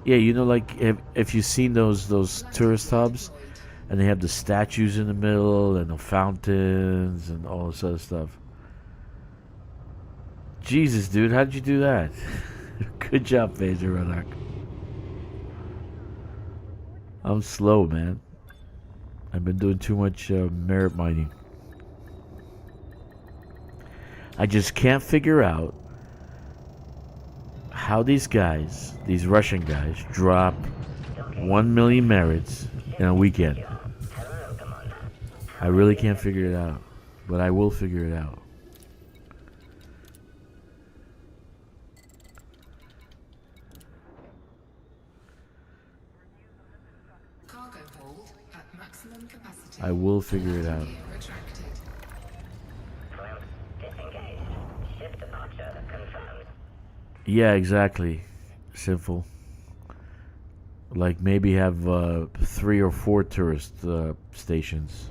Yeah, you know, like if you've seen those tourist hubs, and they have the statues in the middle and the fountains and all this other stuff. Jesus, dude, how'd you do that? Good job, Phaser Ruddock. I'm slow, man. I've been doing too much merit mining. I just can't figure out how these guys, these Russian guys, drop 1 million merits in a weekend. I really can't figure it out, but I will figure it out.
Cargo hold at maximum capacity.
I will figure it out.
Retracted.
Disengaged. Ship departure confirmed.
Yeah, exactly. Simple. Like maybe have 3 or 4 tourist stations.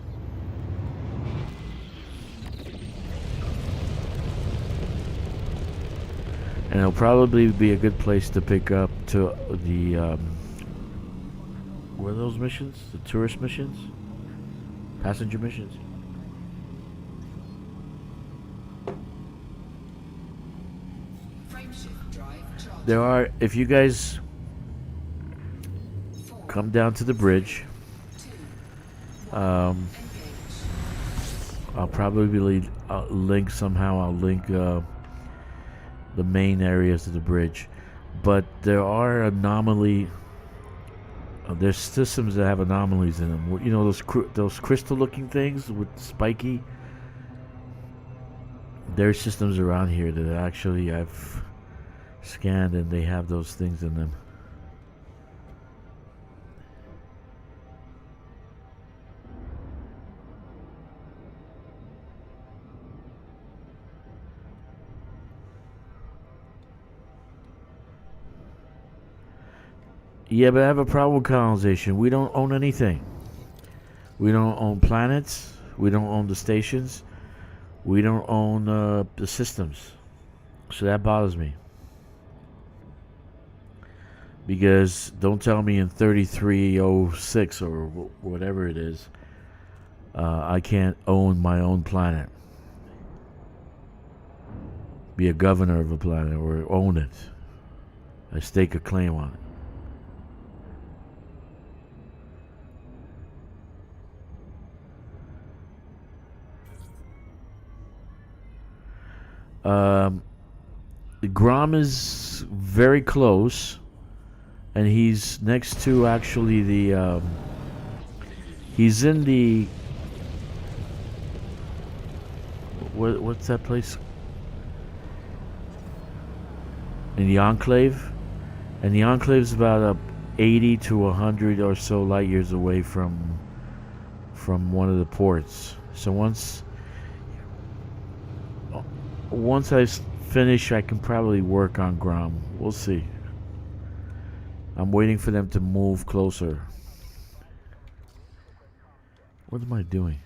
And it'll probably be a good place to pick up to the what are those missions? The tourist missions? Passenger missions?
Frameshift drive charged.
There are, if you guys
4,
come down to the bridge,
2,
I'll probably link somehow. I'll link the main areas of the bridge, but there are there's systems that have anomalies in them. You know those crystal-looking things with spiky. There's systems around here that actually I've scanned, and they have those things in them. Yeah, but I have a problem with colonization. We don't own anything. We don't own planets. We don't own the stations. We don't own the systems. So that bothers me. Because don't tell me in 3306 or whatever it is, I can't own my own planet. Be a governor of a planet or own it. I stake a claim on it. Grom is very close, and he's next to actually the he's in the what's that place, in the Enclave, and the Enclave is about 80 to 100 or so light years away from one of the ports. So once I finish, I can probably work on Grom. We'll see. I'm waiting for them to move closer. What am I doing?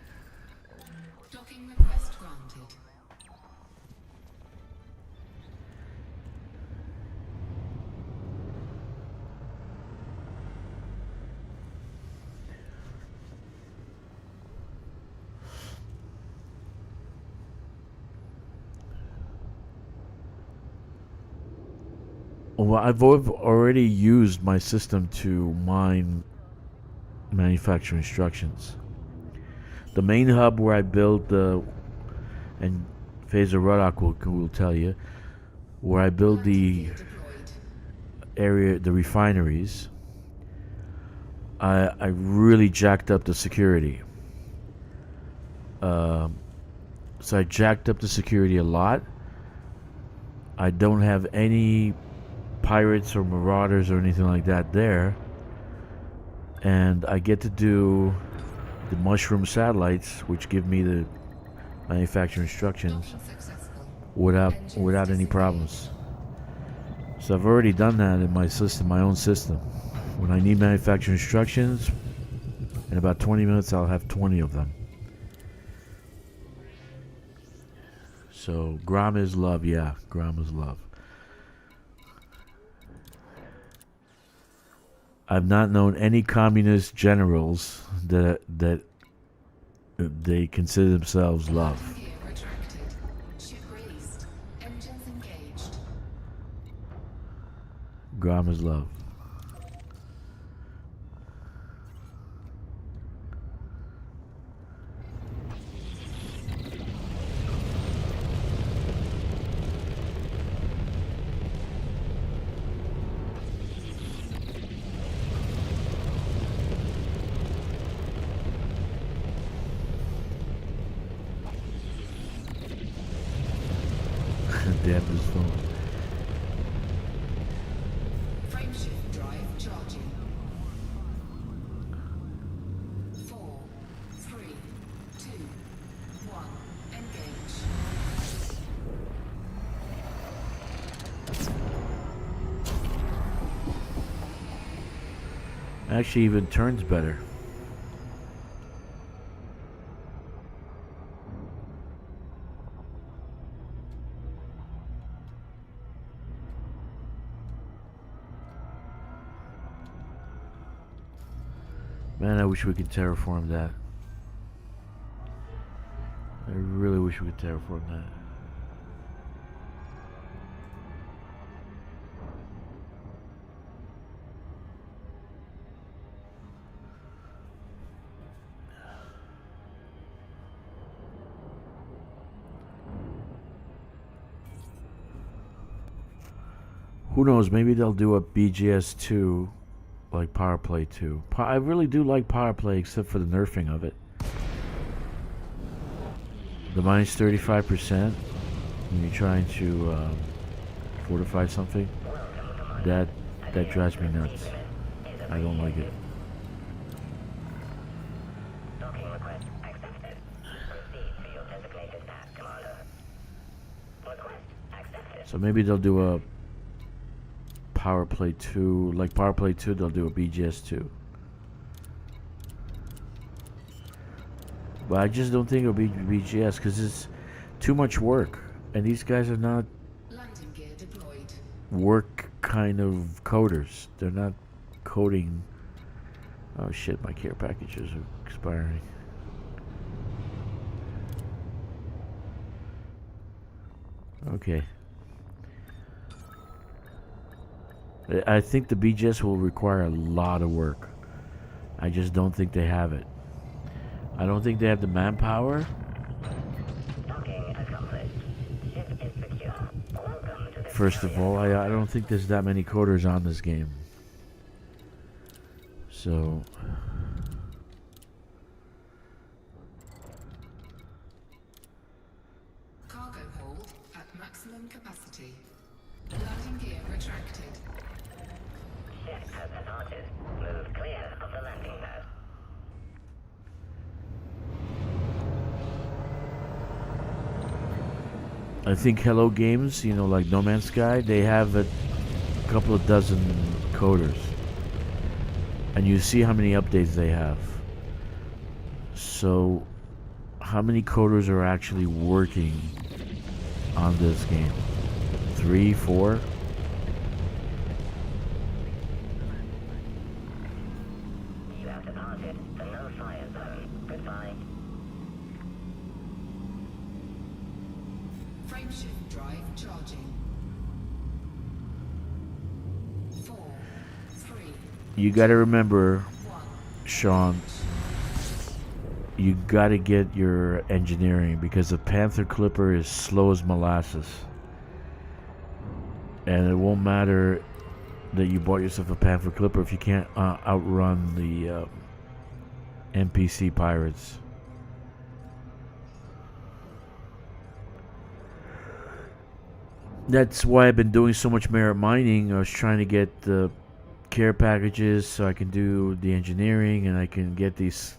docking request granted.
Well, already used my system to mine manufacturer instructions. The main hub where I build and Phaser Ruddock will tell you, where I build the area, the refineries, I really jacked up the security. So I jacked up the security a lot. I don't have any pirates or marauders or anything like that there. And I get to do the mushroom satellites, which give me the manufacturing instructions without any problems. So I've already done that in my system, my own system. When I need manufacturing instructions, in about 20 minutes I'll have 20 of them. So Grom is love, yeah, Grom is love. I've not known any communist generals that they consider themselves love.
Gear retracted. Ship released. Engines engaged.
Grom is love. Damn this phone.
Frameshift drive charging. 4, 3, 2, 1. Engage.
Actually even turns better. Man, I wish we could terraform that. I really wish we could terraform that. Who knows, maybe they'll do a BGS 2 like Power Play 2. I really do like Power Play except for the nerfing of it. The minus 35% when you're trying to fortify something, that drives me nuts. I don't like it.
Docking request accepted. Proceed to your designated path, Commander. Request accepted.
So maybe they'll do a Power Play 2, like Power Play 2, they'll do a BGS 2. But I just don't think it'll be BGS because it's too much work. And these guys are not
Landing gear deployed.
work kind of coders. They're not coding. Oh shit, my care packages are expiring. Okay. I think the BGS will require a lot of work. I just don't think they have it. I don't think they have the manpower.
Docking accomplished. Ship is secure. Welcome to the
First of all, I don't think there's that many coders on this game. So
Cargo hold at maximum capacity. Landing gear retracted.
ship has departed. Move clear of the landing pad.
I think Hello Games, like No Man's Sky, they have a couple of dozen coders. And you see how many updates they have. So, how many coders are actually working on this game? 3, 4?
You have departed the no-fire zone. Goodbye.
Frameshift drive charging.
You gotta remember, Sean, you gotta get your engineering because the Panther Clipper is slow as molasses. And it won't matter that you bought yourself a Panther Clipper if you can't outrun the NPC pirates. That's why I've been doing so much merit mining. I was trying to get the care packages so I can do the engineering and I can get these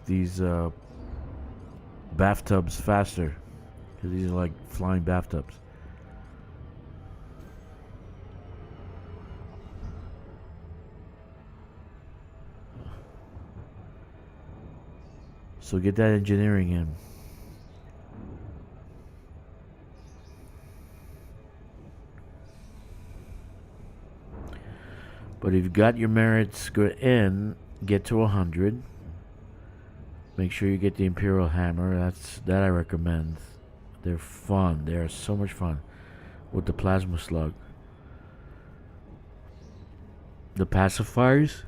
bathtubs faster. Because these are like flying bathtubs. So get that engineering in. But if you've got your merits in, get to 100. Make sure you get the Imperial Hammer. That I recommend. They're fun. They are so much fun. With the Plasma Slug. The pacifiers.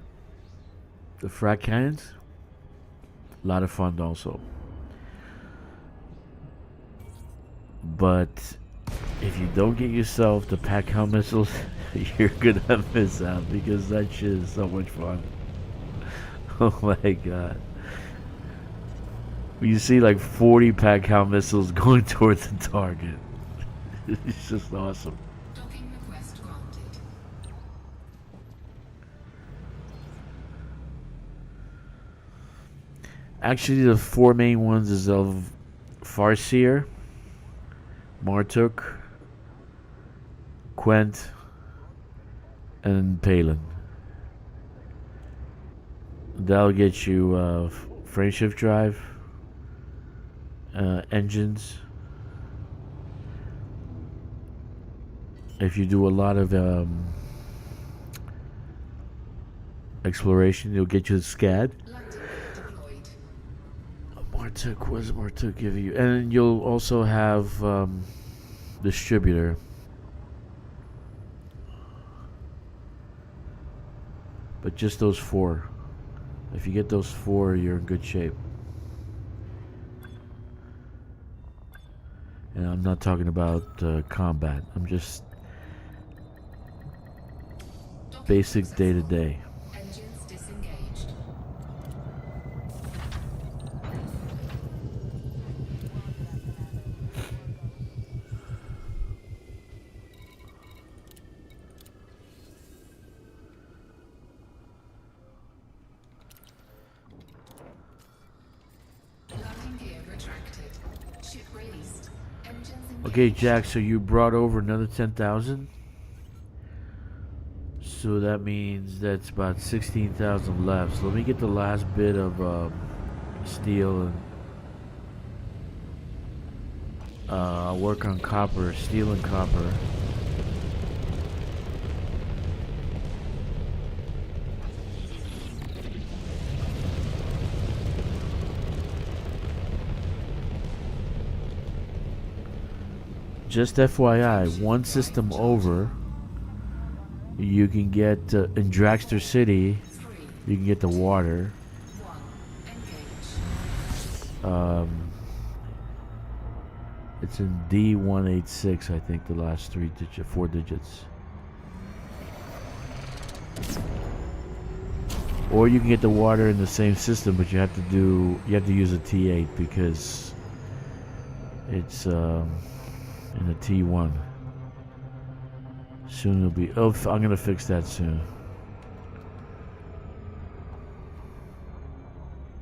The frag cannons. A lot of fun also. But if you don't get yourself the Pac-Hal missiles, you're gonna miss out because that shit is so much fun. Oh my god. You see like 40 Pac-Hal missiles going towards the target. It's just awesome.
Docking request granted.
Actually, the four main ones is of Farseer, Martuk, Quent, and Palin. That'll get you frame shift drive, engines. If you do a lot of exploration, it'll get you the SCAD. Martuk, what does Martuk give you? And you'll also have distributor. But just those four. If you get those four, you're in good shape. And I'm not talking about combat. I'm just basic day-to-day.
Engines disengaged. Landing gear retracted. Ship released. Engines engaged.
Okay, Jack, so you brought over another 10,000? So that means that's about 16,000 left. So let me get the last bit of steel and I'll work on copper, steel and copper. Just FYI, one system over, you can get in Dragster City, you can get the water. It's in D186, I think, the last four digits. Or you can get the water in the same system, but you have to use a T8 because it's in a T1. Soon it'll be. Oh, I'm gonna fix that soon.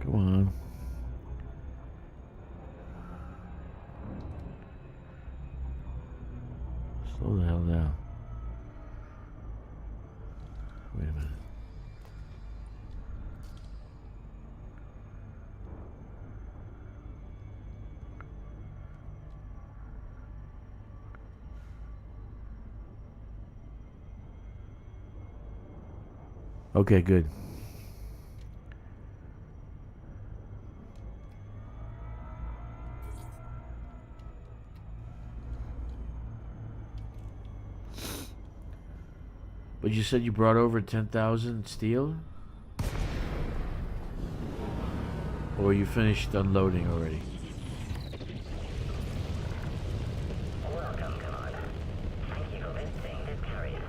Come on. Slow the hell down. Wait a minute. Okay, good. But you said you brought over 10,000 steel? Or you finished unloading already?
Welcome, Commander. Thank you for visiting this carrier.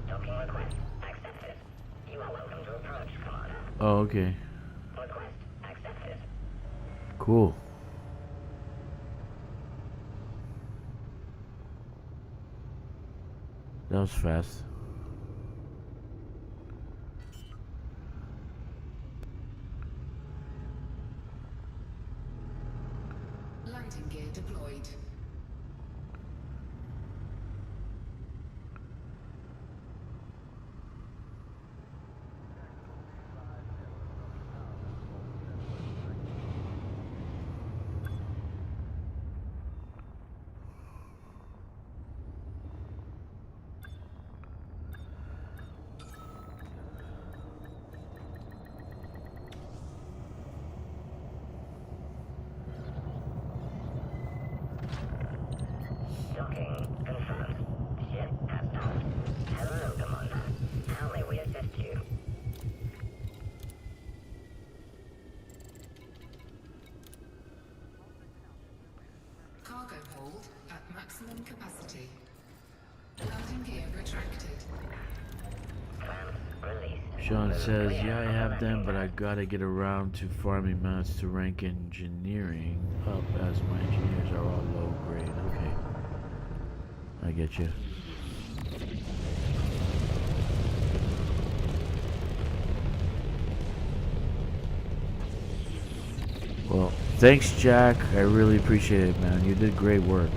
Docking request accepted. You are welcome to approach, Commander.
Oh, okay.
Request accepted.
Cool. That was fast.
Landing gear deployed.
Docking confirmed. Ship has docked. Hello, Commander. How may we assist you?
Cargo hold at maximum capacity. Landing gear retracted.
Clamps released.
Sean says, yeah, I have them, but I gotta get around to farming mounts to rank engineering up as my engineers are all low grade. Okay. I get you. Well, thanks, Jack. I really appreciate it, man. You did great work.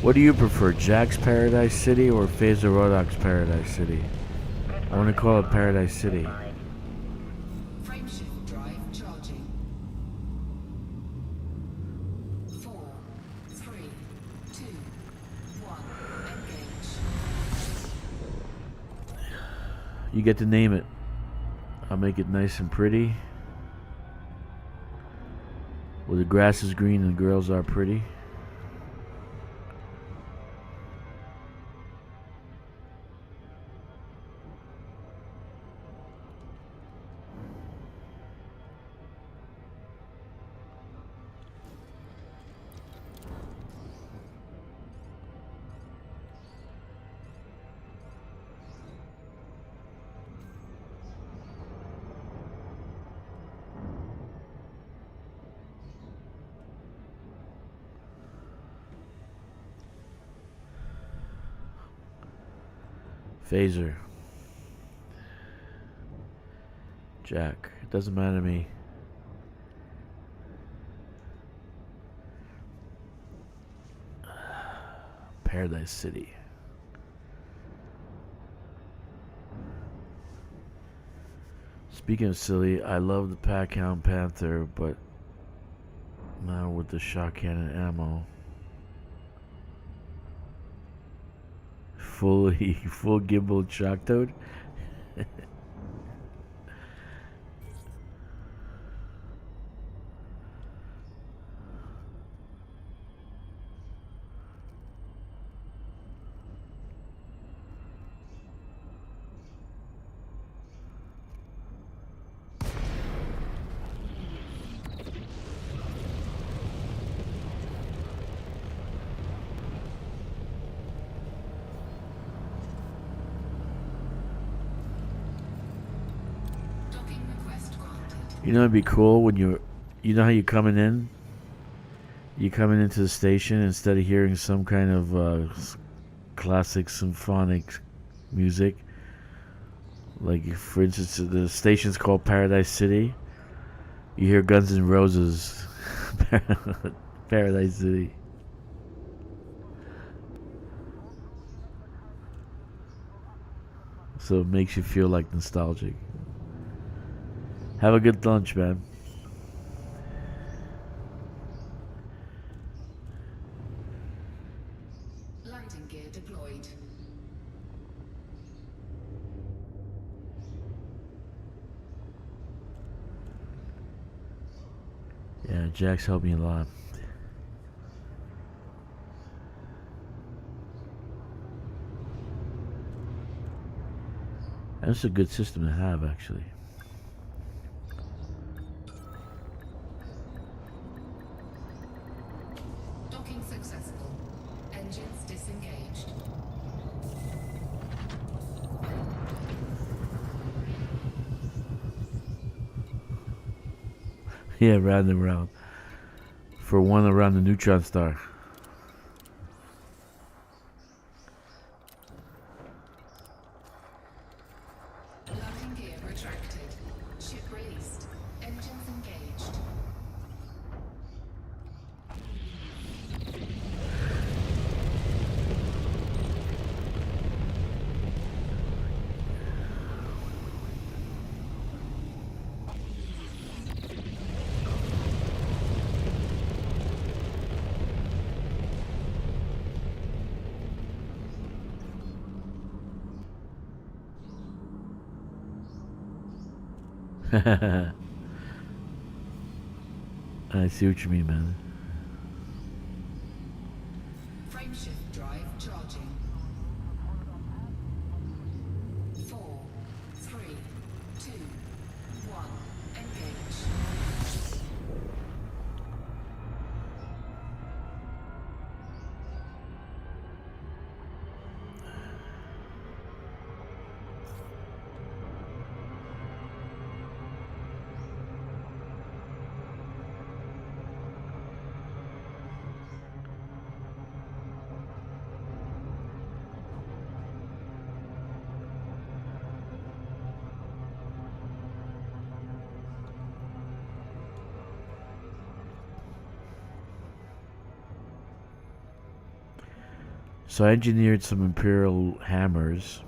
What do you prefer, Jack's Paradise City or Phaser Rodok's Paradise City? I want to call it Paradise City.
Frameshift drive charging. 4, 3, 2, 1. Engage.
You get to name it. I'll make it nice and pretty. Where the grass is green and the girls are pretty. Phaser. Jack. It doesn't matter to me. Paradise City. Speaking of silly, I love the Packhound Panther, but now with the shot cannon ammo. Full gimbal shock toad.
Docking request granted.
You know, it'd be cool when you know how you're coming in? You're coming into the station, instead of hearing some kind of classic symphonic music. Like, for instance, the station's called Paradise City. You hear Guns N' Roses. Paradise City. So it makes you feel like nostalgic. Have a good lunch, man.
Landing gear deployed.
Yeah, Jack's helped me a lot. That's a good system to have, actually.
Docking successful. Engines disengaged.
Yeah, round and round. For one around the neutron star.
Landing gear retracted. Ship released. Engines engaged.
I see what you mean, man.
Frameshift drive charging. 4, 3, 2, 1. Engage.
So I engineered some Imperial hammers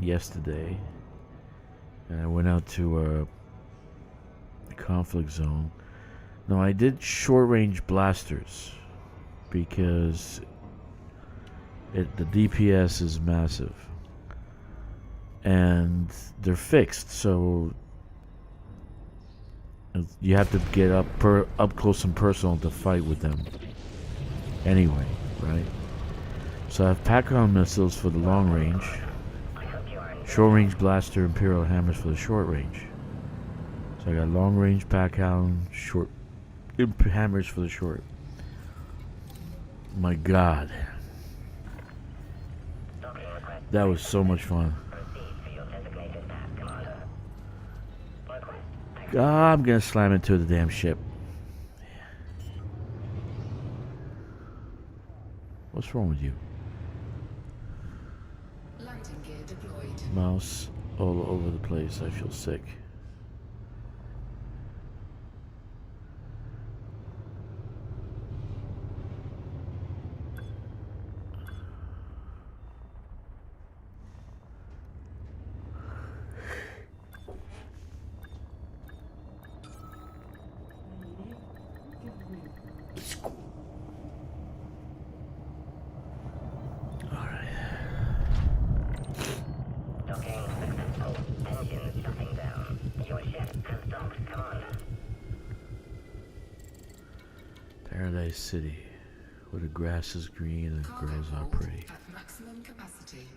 yesterday, and I went out to a conflict zone. Now I did short-range blasters because the DPS is massive, and they're fixed, so you have to get up close and personal to fight with them. Anyway, right? So I have Pac-On missiles for the long range, short-range blaster, Imperial hammers for the short range. So I got long-range Pac-On, short hammers for the short. My God, that was so much fun. God, I'm gonna slam into the damn ship. What's wrong with you?
Landing gear deployed.
Mouse all over the place. I feel sick. Paradise City, where the grass is green and the
Cargo
girls are
hold
pretty.
at maximum capacity.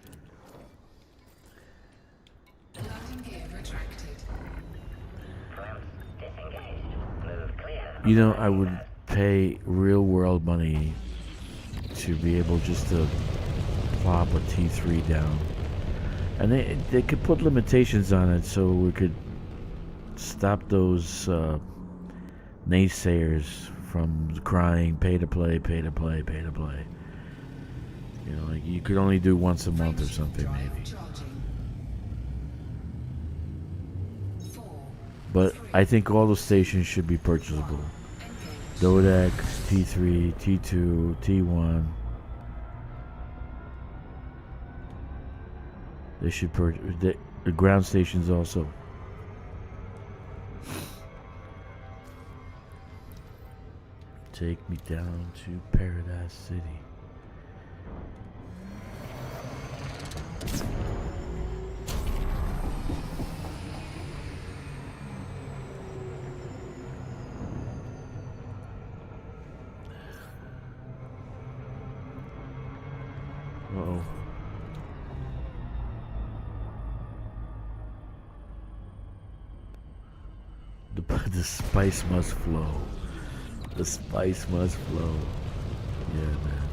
Landing gear retracted.
You know, I would pay real world money to be able just to plop a T3 down. And they could put limitations on it so we could stop those naysayers from crying, pay to play, pay to play, pay to play. You know, like you could only do once a month or something, maybe. But I think all the stations should be purchasable. Dodec, T3, T2, T1. They should purchase the ground stations also. Take me down to Paradise City. Uh-oh. The spice must flow. The spice must flow. Yeah, man.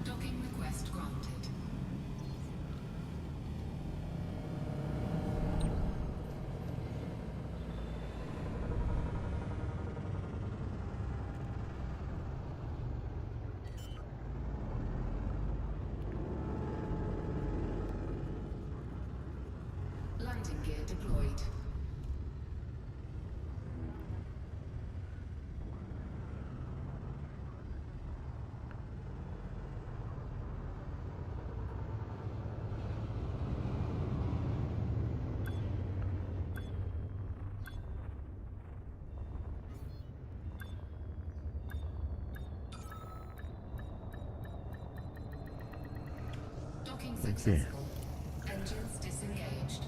Docking request granted. Landing gear deployed. Docking successful. Engines disengaged.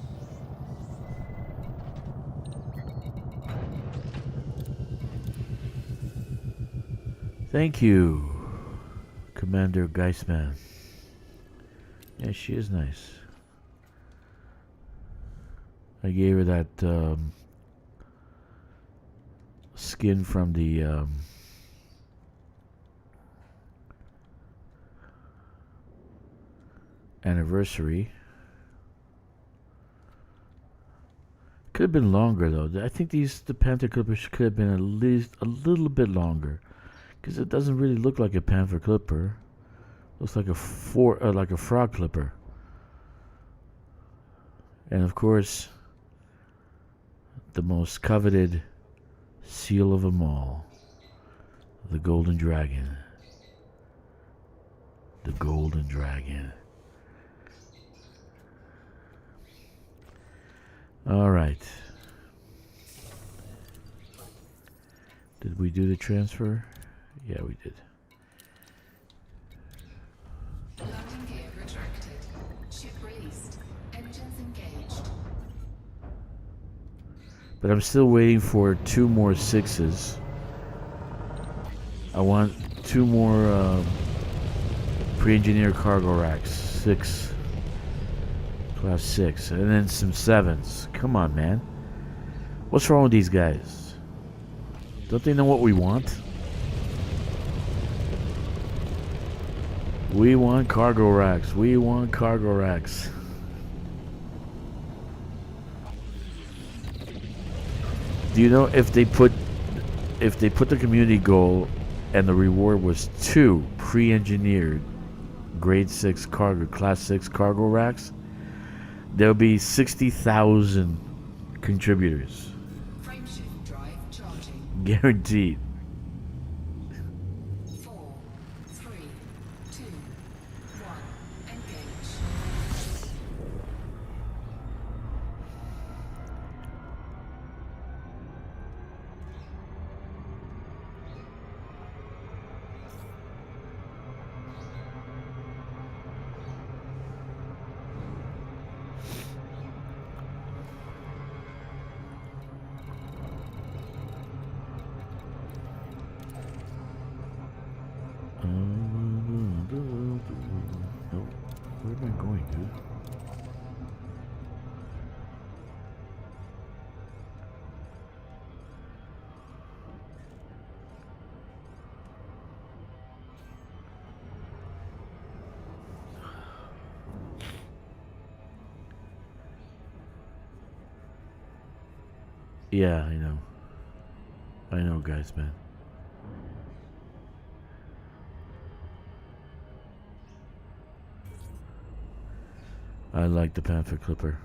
Thank you, Commander Geisman. Yeah, she is nice. I gave her that skin from the anniversary. Could have been longer though. I think the Panther Clippers could have been at least a little bit longer, because it doesn't really look like a Panther Clipper. Looks like a frog clipper. And of course, the most coveted seal of them all, the Golden Dragon. The Golden Dragon. All right. Did we do the transfer? Yeah, we did.
Landing gear retracted. Ship released. Engines engaged.
But I'm still waiting for 2 more 6s. I want 2 more pre-engineered cargo racks. 6. Class 6. And then some 7s. Come on, man. What's wrong with these guys? Don't they know what we want? We want cargo racks. We want cargo racks. Do you know if they put the community goal and the reward was 2 pre-engineered grade 6 cargo class 6 cargo racks, there'll be 60,000 contributors.
Frameshift drive charging.
Guaranteed.
4, 3, 2, 1. Engage.
No, where am I going, dude? Yeah, I know. I know, guys, man. I like the Panther Clipper.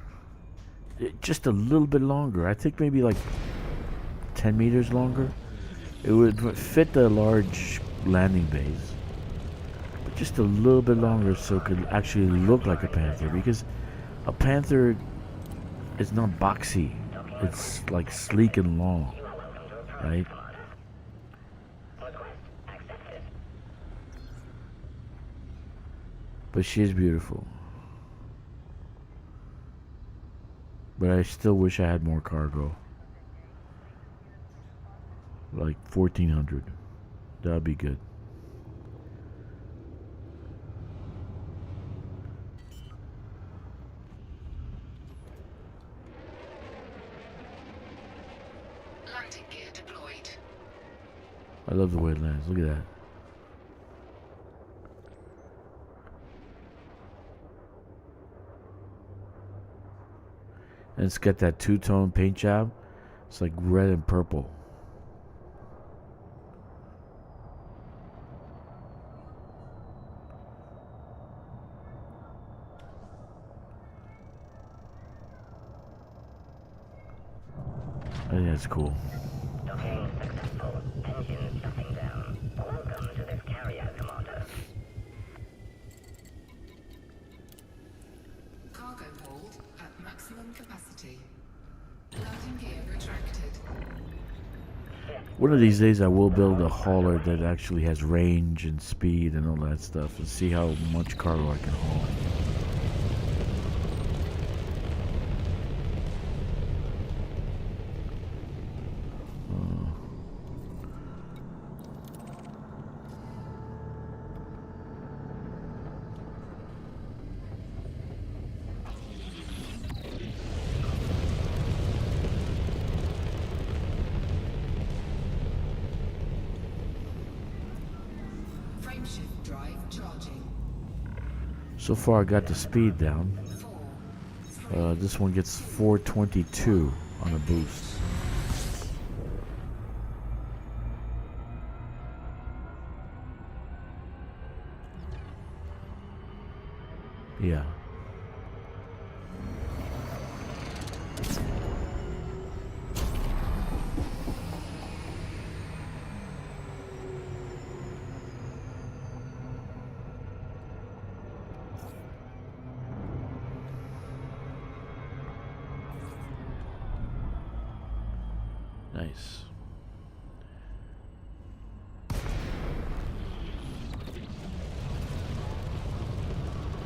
Just a little bit longer. I think maybe like 10 meters longer. It would fit the large landing bays. But just a little bit longer so it could actually look like a Panther. Because a Panther is not boxy. It's like sleek and long. Right? But she is beautiful. But I still wish I had more cargo. Like 1,400. That'd be good.
Landing gear deployed.
I love the way it lands. Look at that. And it's got that two-tone paint job. It's like red and purple. I think that's cool.
Docking successful. Engine shutting down. Welcome to this carrier, Commander.
Cargo hold at maximum capacity. Landing gear retracted.
One of these days I will build a hauler that actually has range and speed and all that stuff and see how much cargo I can haul.
Frameshift drive charging.
So far I got the speed down.
4, 3,
This one gets 422 on a boost. Yeah. Nice.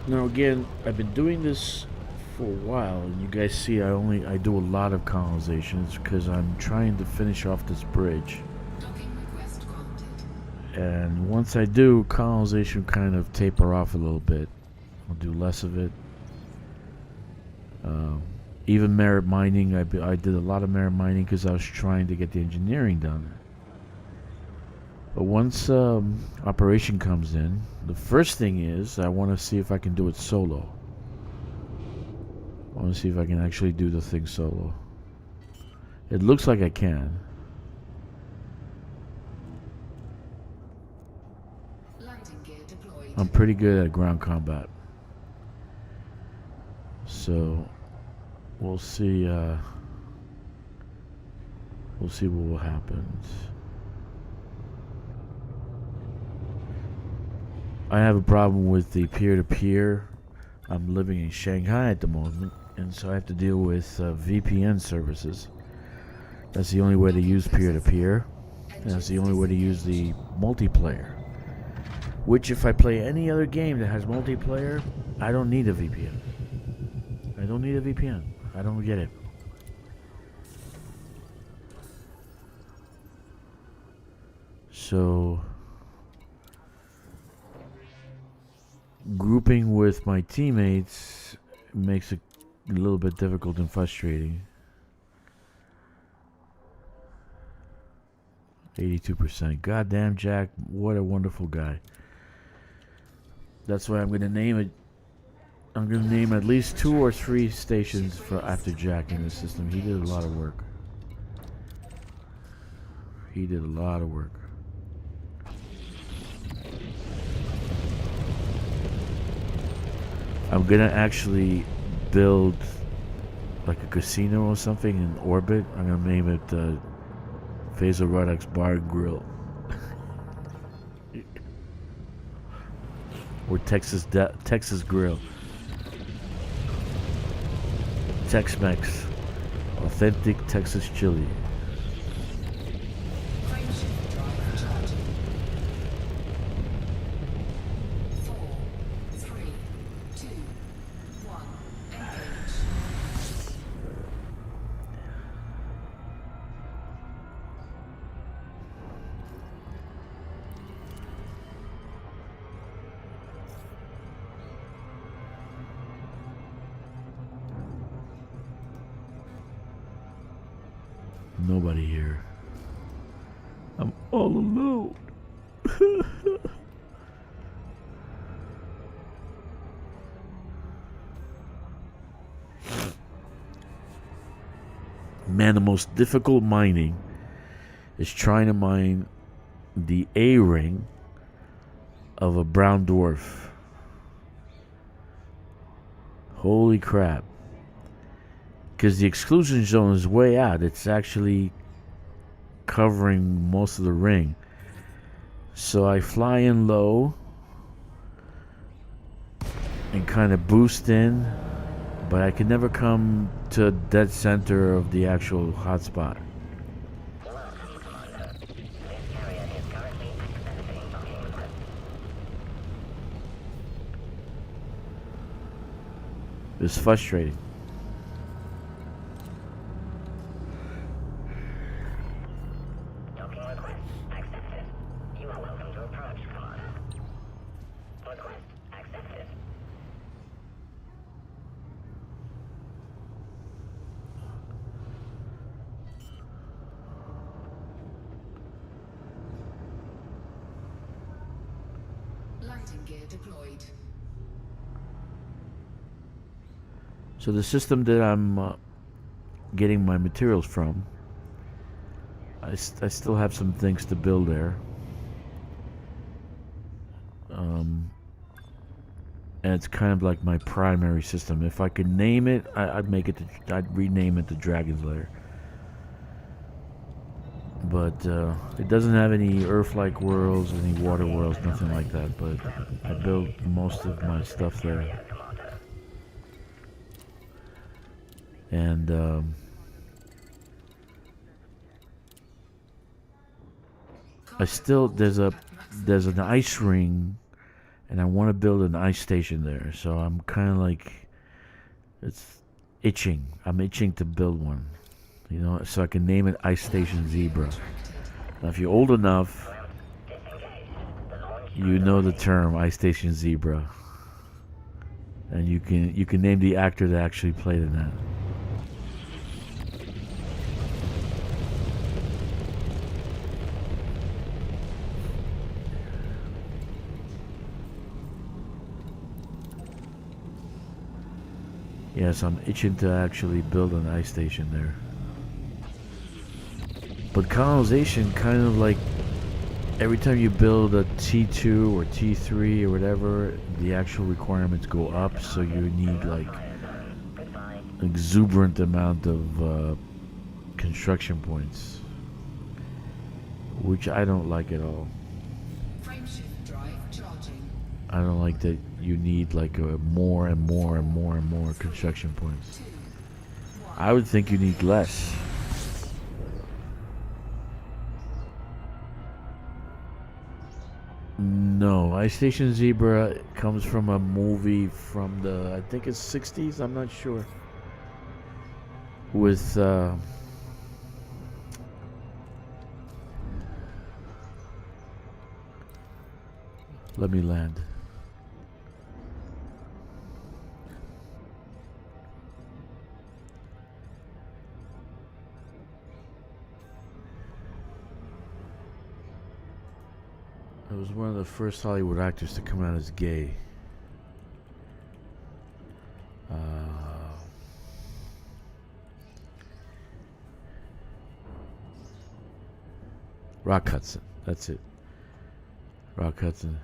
Now again, I've been doing this for a while, and you guys see I do a lot of colonizations because I'm trying to finish off this bridge.
docking request granted.
And once I do, colonization kind of taper off a little bit. I'll do less of it. Even merit mining, I did a lot of merit mining because I was trying to get the engineering done. But once operation comes in, the first thing is I want to see if I can do it solo. I want to see if I can actually do the thing solo. It looks like I can.
Landing gear deployed.
I'm pretty good at ground combat. So we'll see what will happen. I have a problem with the peer-to-peer. I'm living in Shanghai at the moment, and so I have to deal with VPN services. That's the only way to use peer-to-peer, and that's the only way to use the multiplayer. Which, if I play any other game that has multiplayer, I don't need a VPN. I don't need a VPN. I don't get it. So grouping with my teammates makes it a little bit difficult and frustrating. 82%. Goddamn, Jack, what a wonderful guy. That's why I'm gonna name it. I'm gonna name at least 2 or 3 stations for after Jack in the system. He did a lot of work. He did a lot of work. I'm gonna actually build like a casino or something in orbit. I'm gonna name it Phaser Ruddock's Bar and Grill. Or Texas Grill. Tex-Mex. Authentic Texas chili.
Frameshift drive charging. 4, 3, 2, 1. Engage.
Nobody here. I'm all alone. Man, the most difficult mining is trying to mine the A-ring of a brown dwarf. Holy crap. Because the exclusion zone is way out. It's actually covering most of the ring. So I fly in low and kind of boost in, but I can never come to dead center of the actual hotspot.
Welcome, Commander. This area is currently accessing volume requests.
It's frustrating.
Docking request accepted. You are welcome to approach, Commander. Request accepted.
Landing gear deployed.
So the system that I'm getting my materials from, I still have some things to build there. And it's kind of like my primary system. If I could name it, I'd make it. I'd rename it the Dragon's Lair. But it doesn't have any Earth-like worlds, any water worlds, nothing like that. But I built most of my stuff there. And I still there's an ice ring, and I want to build an ice station there. So I'm kind of like, it's itching. I'm itching to build one, you know, so I can name it Ice Station Zebra. Now, if you're old enough, you know the term Ice Station Zebra, and you can name the actor that actually played in that. Yes, I'm itching to actually build an ice station there. But colonization, kind of like every time you build a T2 or T3 or whatever, the actual requirements go up, so you need like exuberant amount of construction points, which I don't like at all.
Frameshift drive charging.
I don't like that you need like more and more and more and more construction points. I would think you need less. No, Ice Station Zebra comes from a movie from the, I think it's 60s, I'm not sure. With let me land. It was one of the first Hollywood actors to come out as gay. Rock Hudson, that's it. Rock Hudson.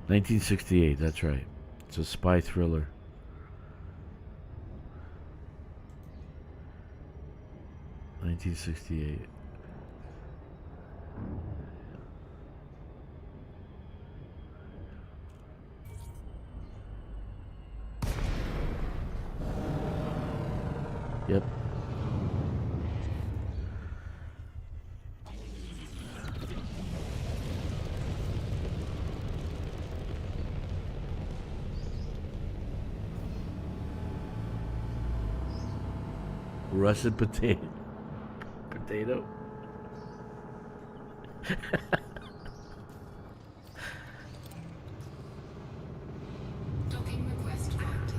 (1968), that's right. It's a spy thriller. (1968). Yep. Russet potato. Potato.
Docking request granted.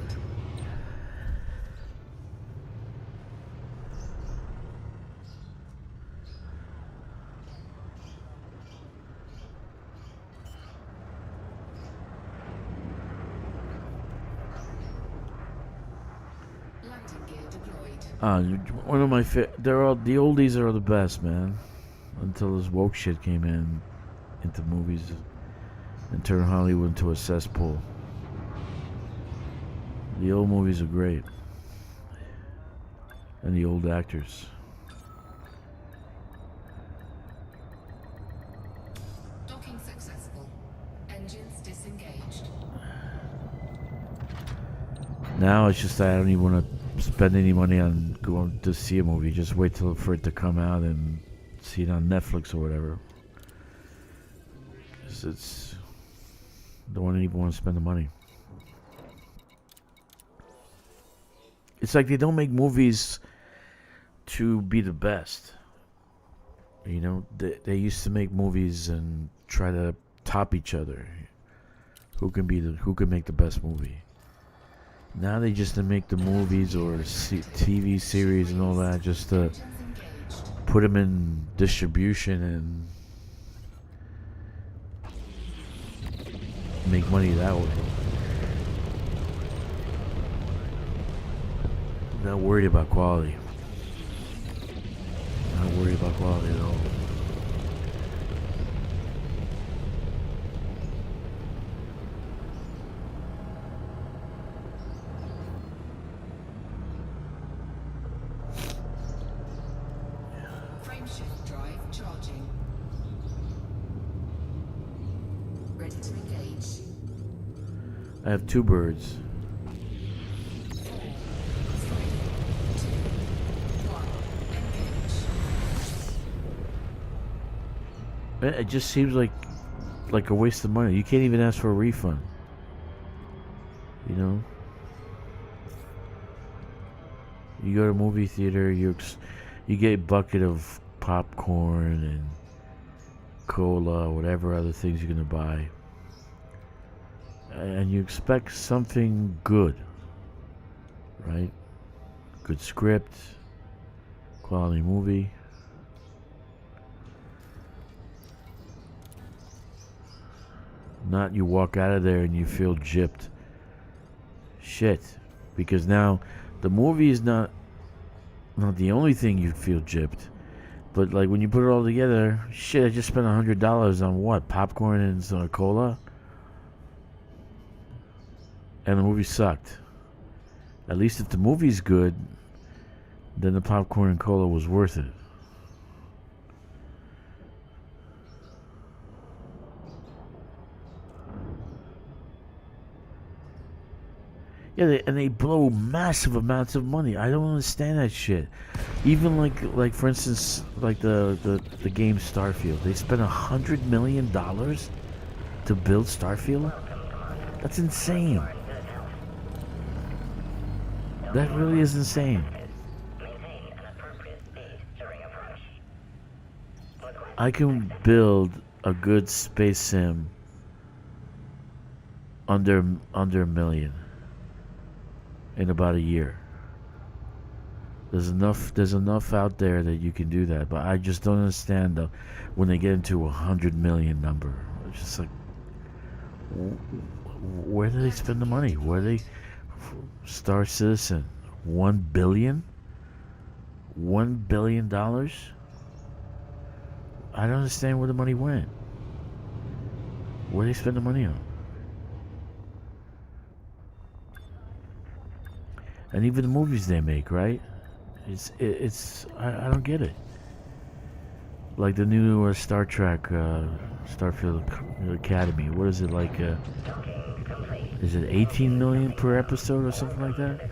Landing gear deployed.
One of my they're all the oldies are the best, man. Until this woke shit came into movies and turned Hollywood into a cesspool. The old movies are great, and the old actors.
Docking successful. Engines disengaged.
Now it's just that I don't even want to spend any money on going to see a movie. Just wait for it to come out and see it on Netflix or whatever. It's don't even want to spend the money. It's like they don't make movies to be the best. You know, they used to make movies and try to top each other. Who can make the best movie? Now they just make the movies or TV series and all that just to put them in distribution and make money that way. Not worried about quality. Not worried about quality at all.
Frameshift drive charging. Ready to engage.
I have two birds.
4, 3, 2, 1. Engage.
It just seems like a waste of money. You can't even ask for a refund. You know? You go to a movie theater, you get a bucket of popcorn and cola, whatever other things you're gonna buy, and you expect something good, right? Good script, quality movie. Not you walk out of there and you feel gypped. Shit, because now the movie is not the only thing you feel gypped, but like when you put it all together, shit, I just spent $100 on what? Popcorn and some cola, and the movie sucked. At least if the movie's good, then the popcorn and cola was worth it. Yeah, they blow massive amounts of money. I don't understand that shit. Even like for instance, like the game Starfield. They spent $100 million to build Starfield. That's insane. That really is insane.
Maintain an appropriate speed during approach.
I can build a good space sim under $1 million in about a year. There's enough out there that you can do that, but I just don't understand when they get into $100 million number. It's just like, where do they spend the money? Where they Star Citizen, $1 billion? $1 billion? I don't understand where the money went. Where they spend the money on? And even the movies they make, right? I don't get it. Like the new Star Trek, Starfield Academy. What is it like? Is it 18 million per episode or something like that?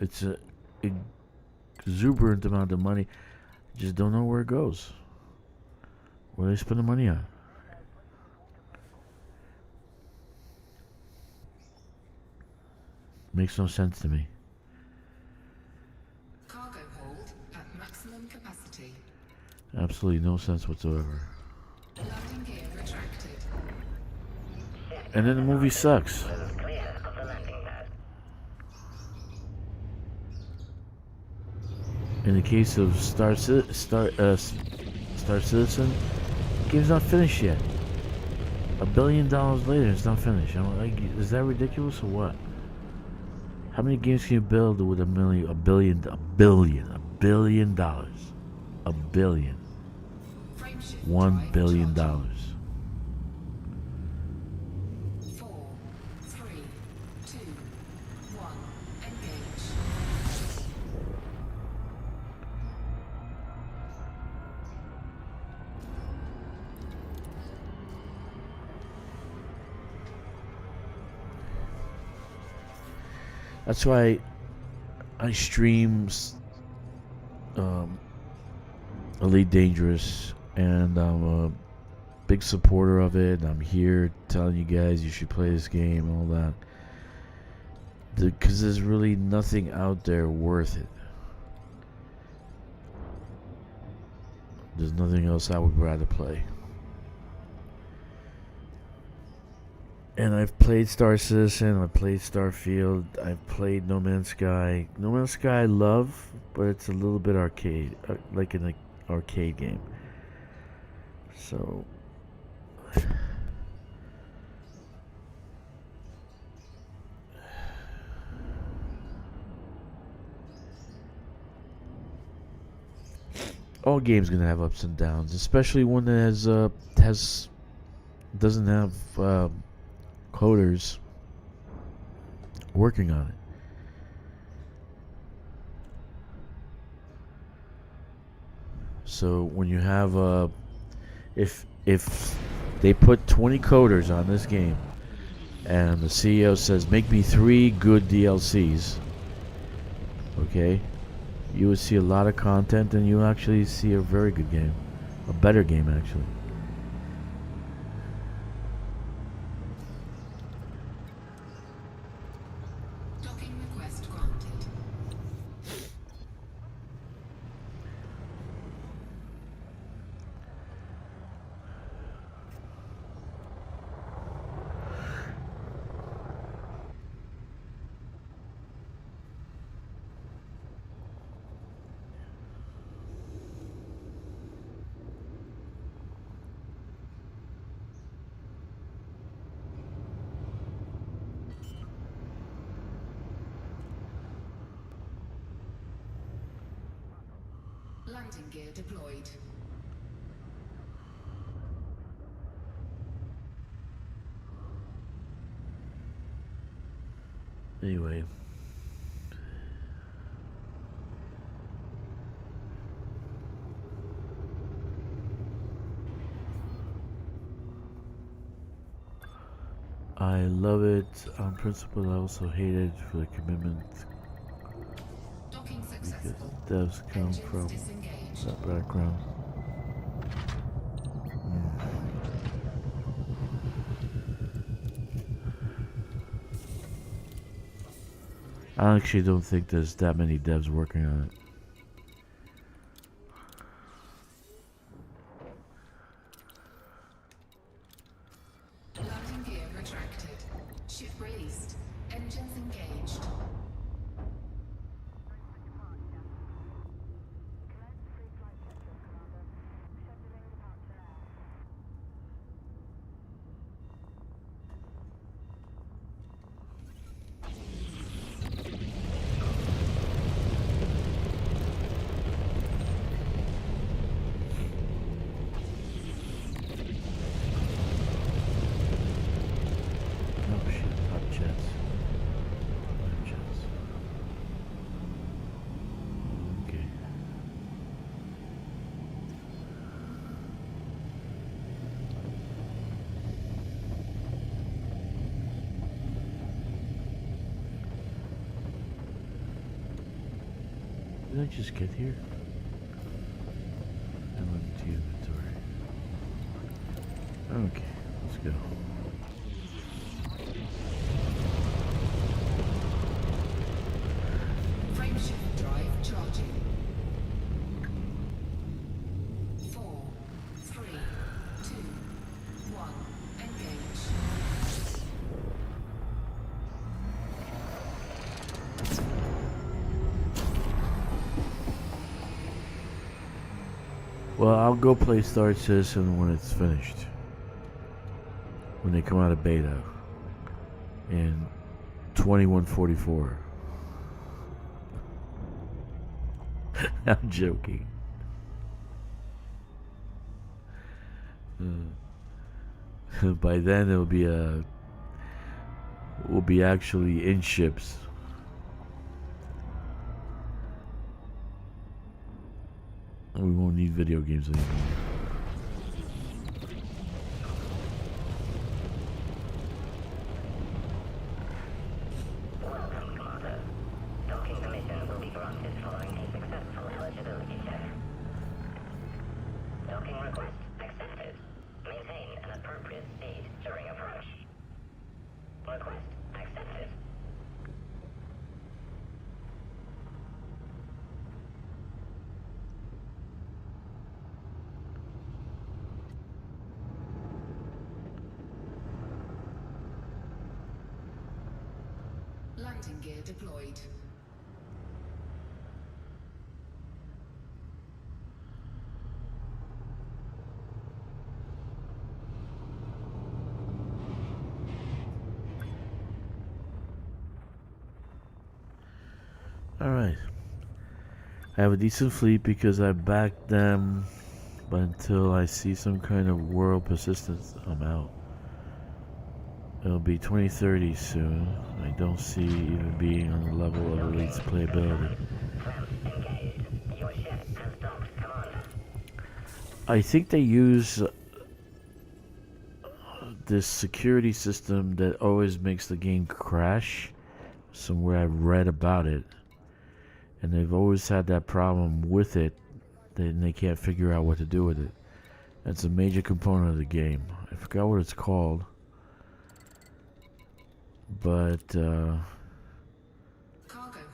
It's a exuberant amount of money. Just don't know where it goes. What do they spend the money on? Makes no sense to me.
Cargo hold at maximum capacity.
Absolutely no sense whatsoever.
Landing gear retracted.
And then the movie sucks.
Clear of the landing pad.
In the case of Star Citizen, the game's not finished yet. $1 billion later, it's not finished. I'm like, is that ridiculous or what? How many games can you build with $1 billion?
Frameshift
$1 billion.
charging. 4, 3, 2, 1. Engage.
That's why I stream Elite Dangerous, and I'm a big supporter of it. I'm here telling you guys you should play this game and all that. Because there's really nothing out there worth it. There's nothing else I would rather play. And I've played Star Citizen, I've played Starfield, I've played No Man's Sky. No Man's Sky I love, but it's a little bit arcade, like an arcade game. So, all games gonna have ups and downs, especially one that doesn't have coders working on it. So when you have if they put 20 coders on this game and the CEO says make me 3 good DLCs, okay, you would see a lot of content and you actually see a very good game, a better game actually.
Docking request granted. Landing gear deployed.
Anyway, I love it on principle. I also hate it for the commitment
Docking
because
successful.
devs come
Engines
from
disengaged.
that background. I actually don't think there's that many devs working on it.
Landing gear retracted. Ship released. Engines engaged.
Oh shit, hot jets. Hot jets. Okay. Did I just get here? I'm into inventory. Okay, let's go. Well, I'll go play Star Citizen when it's finished. When they come out of beta. In 2144. I'm joking. By then we'll be actually in ships. We won't need video games anymore.
Welcome, Commander. Docking permission will be granted following a successful eligibility check. Docking request accepted. Maintain an appropriate speed during approach. Request accepted.
Landing gear deployed.
Alright. I have a decent fleet because I backed them, but until I see some kind of world persistence, I'm out. It'll be 2030 soon. I don't see even being on the level of Elite's playability.
Engaged. Your ship has docked, Commander.
I think they use this security system that always makes the game crash. Somewhere I've read about it. And they've always had that problem with it. They can't figure out what to do with it. That's a major component of the game. I forgot what it's called. But
Cargo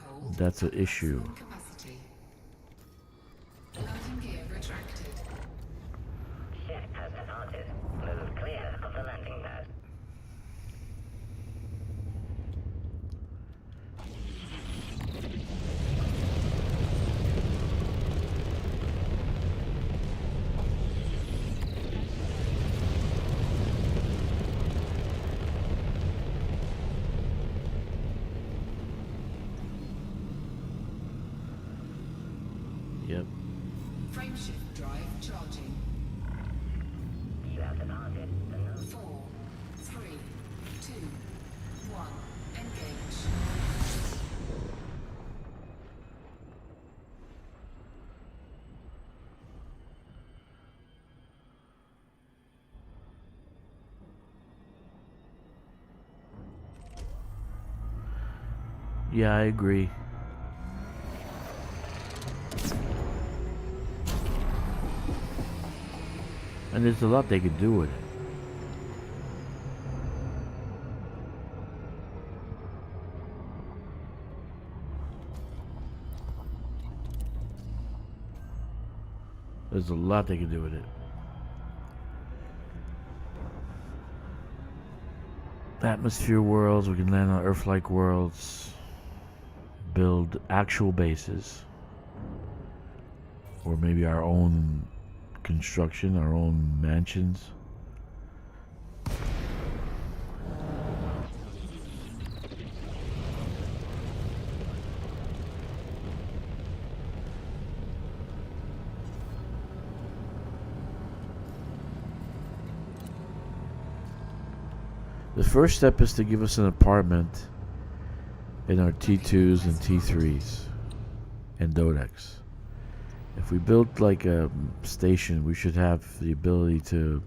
hold
that's an
at
issue.
maximum capacity. Landing gear retracted.
Ship has departed. Move clear of the landing pad.
Yep.
Frameshift drive charging.
You have departed the node.
4, 3, 2, 1. Engage.
Yeah, I agree. And there's a lot they could do with it. There's a lot they could do with it. Atmosphere worlds, we can land on Earth-like worlds. Build actual bases. Or maybe our own construction, our own mansions. The first step is to give us an apartment in our T2s and T3s and Dodex. If we build like a station, we should have the ability to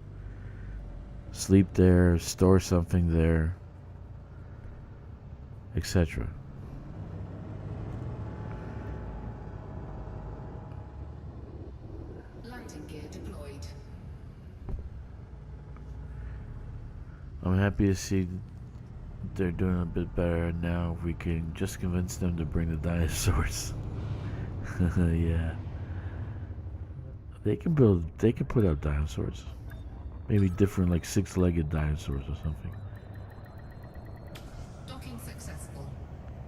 sleep there, store something there, etc.
Landing gear deployed.
I'm happy to see they're doing a bit better now. If we can just convince them to bring the dinosaurs. Yeah. They can put out dinosaurs. Maybe different, like 6-legged dinosaurs or something.
Docking successful.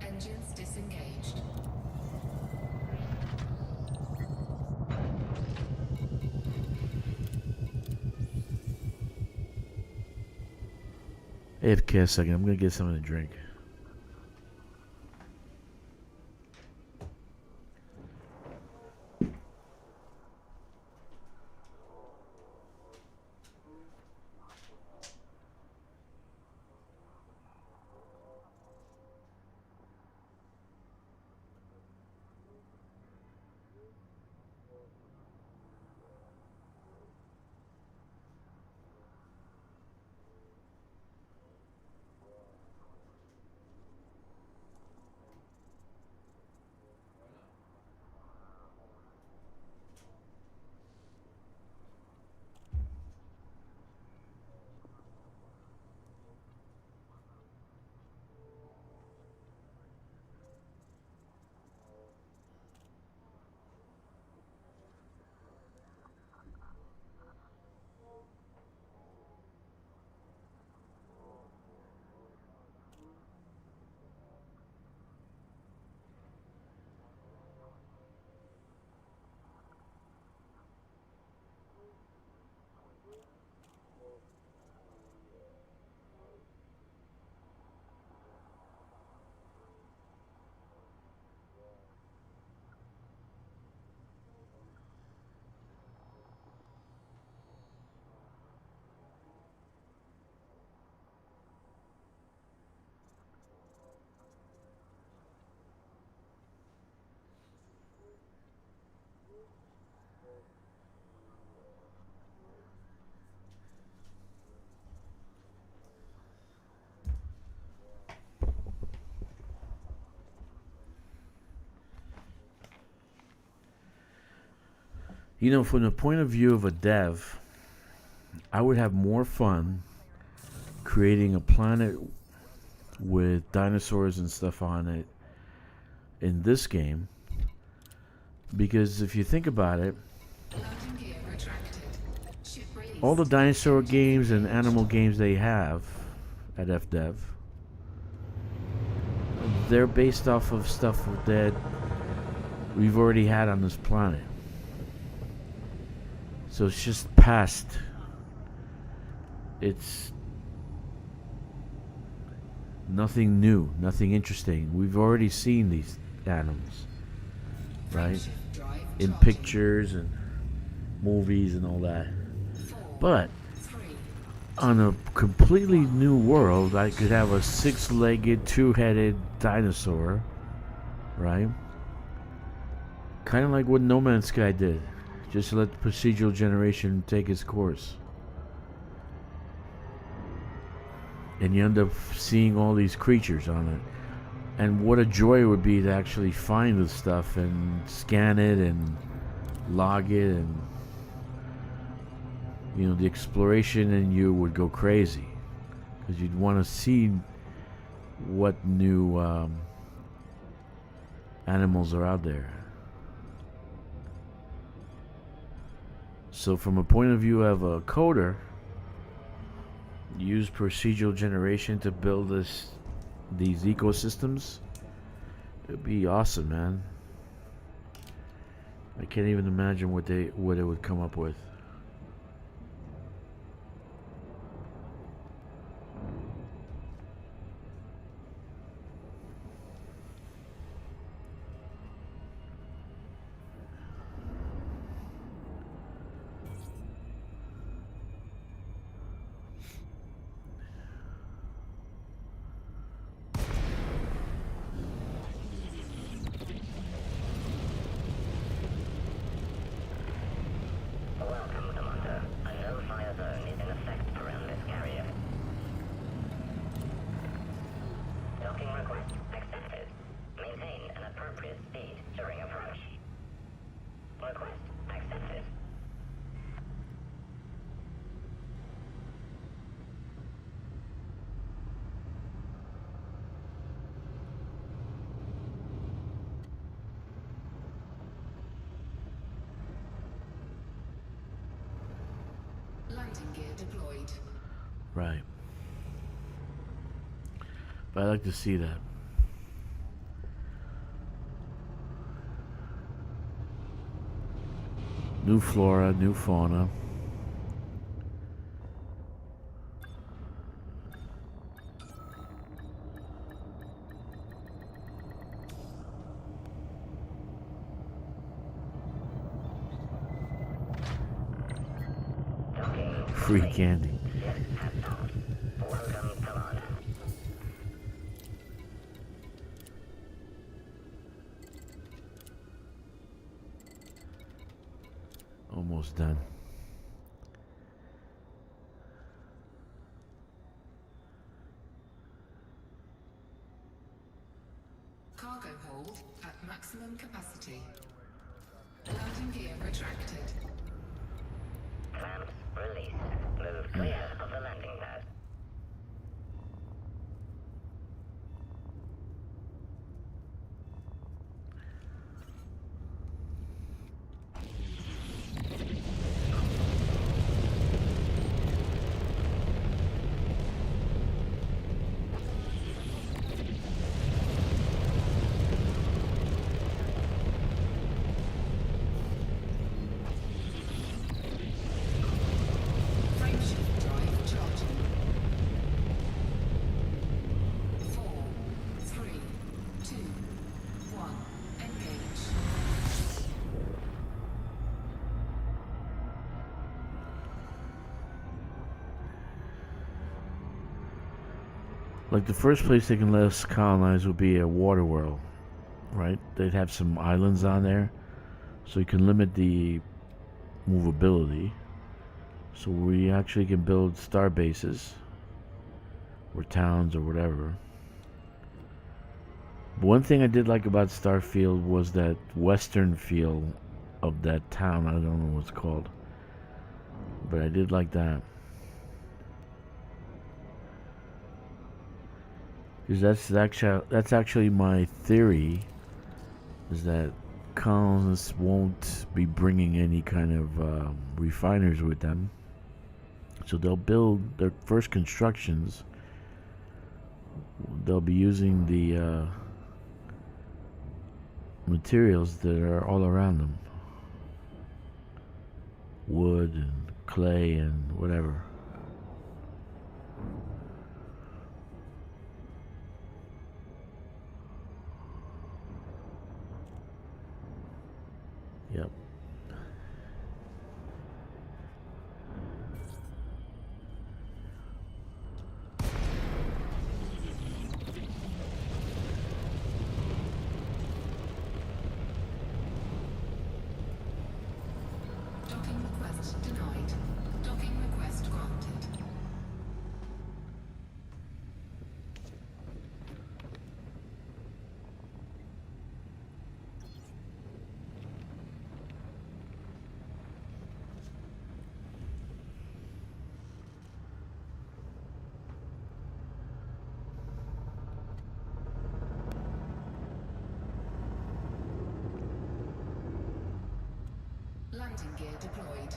Engines disengaged.
AFK a second. I'm gonna get something to drink. You know, from the point of view of a dev, I would have more fun creating a planet with dinosaurs and stuff on it in this game, because if you think about it,
Landing gear retracted. Ship released.
all the dinosaur games and animal games they have at FDev, they're based off of stuff that we've already had on this planet. So it's just past. It's nothing new, nothing interesting. We've already seen these animals, right?
Shift drive
In
charging.
pictures and movies and all that.
4,
But
3,
on a completely new world, I could have a 6-legged, 2-headed dinosaur, right? Kind of like what No Man's Sky did. Just let the procedural generation take its course. And you end up seeing all these creatures on it. And what a joy it would be to actually find this stuff and scan it and log it, and you know, the exploration in you would go crazy because you'd want to see what new animals are out there. So from a point of view of a coder, use procedural generation to build these ecosystems. It'd be awesome, man. I can't even imagine what it would come up with.
Welcome, Commander. A no-fire zone is in effect around this carrier. Docking request accepted. Maintain an appropriate speed during approach. Request accepted.
Landing gear deployed.
Right. But I'd like to see that. New flora, new fauna. free candy.
Welcome, Commander.
Almost done.
Cargo hold at maximum capacity. Landing gear retracted.
Clamps released. Move clear of the landing pad.
Frameshift drive charging. 4, 3, 2, 1. Engage.
Like the first place they can let us colonize would be a water world, right? They'd have some islands on there, so you can limit the movability. So we actually can build star bases or towns or whatever. But one thing I did like about Starfield was that western feel of that town. I don't know what it's called, but I did like that. Because that's actually my theory, is that colonists won't be bringing any kind of refiners with them. So they'll build their first constructions. They'll be using the materials that are all around them. Wood and clay and whatever. Yep.
Docking request denied. Docking request granted. Landing gear deployed.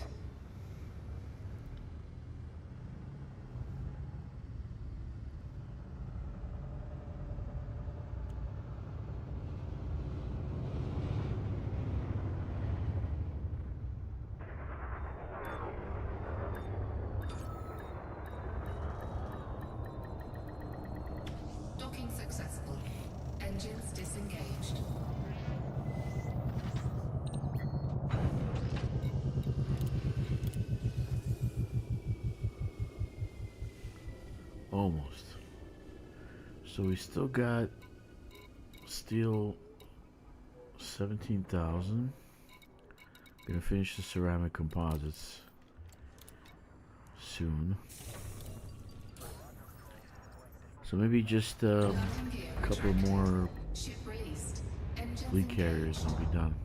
Docking successful. Engines disengaged.
Almost. So we still got steel 17,000. Gonna finish the ceramic composites soon. So maybe just a
Landing gear
couple
retracted.
more
Ship released. Engines
fleet carriers and
engaged.
we'll be done.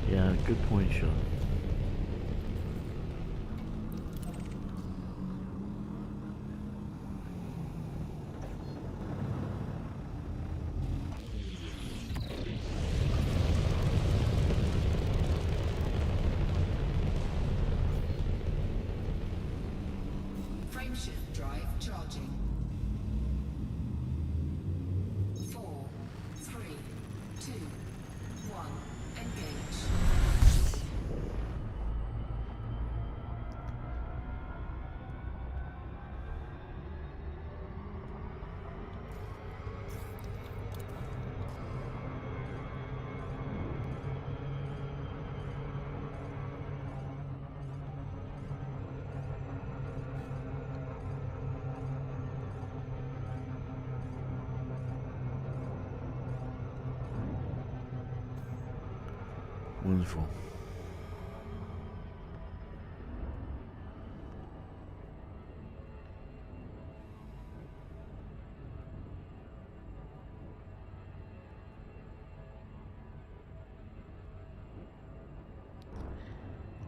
Yeah, good point, Sean.
Frameshift drive charging. 4, 3, 2, 1. Engage.
Wonderful.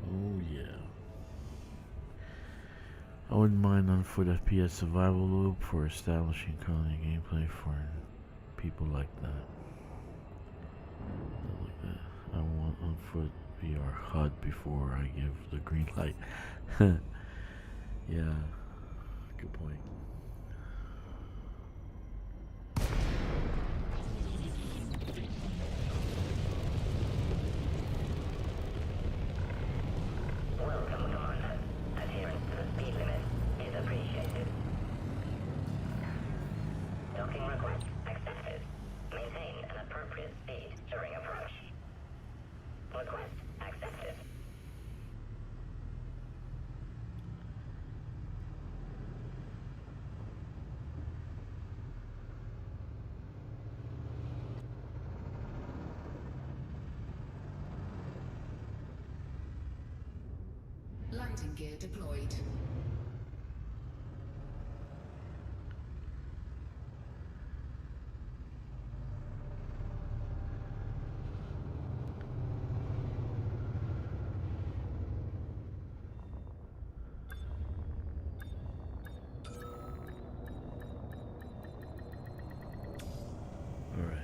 Oh yeah. I wouldn't mind on-foot FPS survival loop for establishing colony gameplay for people like that. Not like that. I want on-foot VR HUD before I give the green light. Yeah, good point.
Welcome, Commander. Adherence to the speed limit is appreciated. Docking request accepted. Maintain an appropriate speed during approach. Request accepted.
Landing gear deployed.
Alright.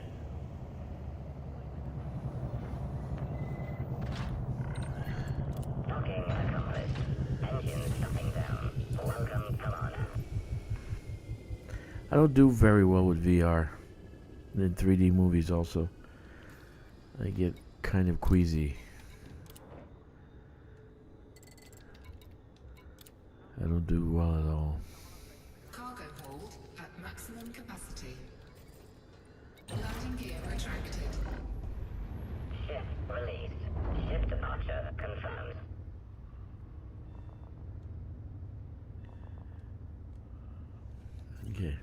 Docking accomplished. Engines shutting down. Welcome, Commander.
I don't do very well with VR. In 3D movies also. I get kind of queasy. I don't do well at all.
Cargo hold at maximum capacity. Landing gear retracted.
Ship released. Ship departure confirmed.
Okay.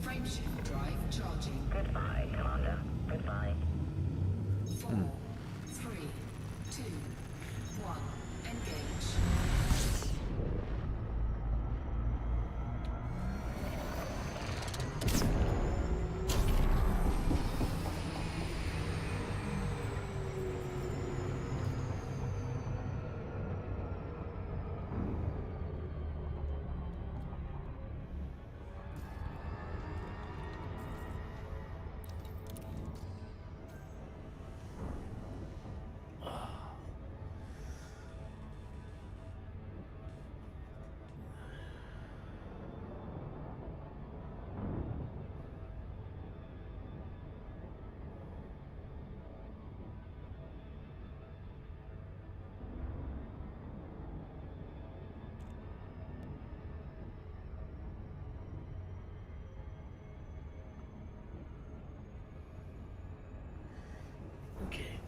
Frameshift drive charging.
Goodbye, Commander. Goodbye.
4, 3, 2, 1. Engage. Okay.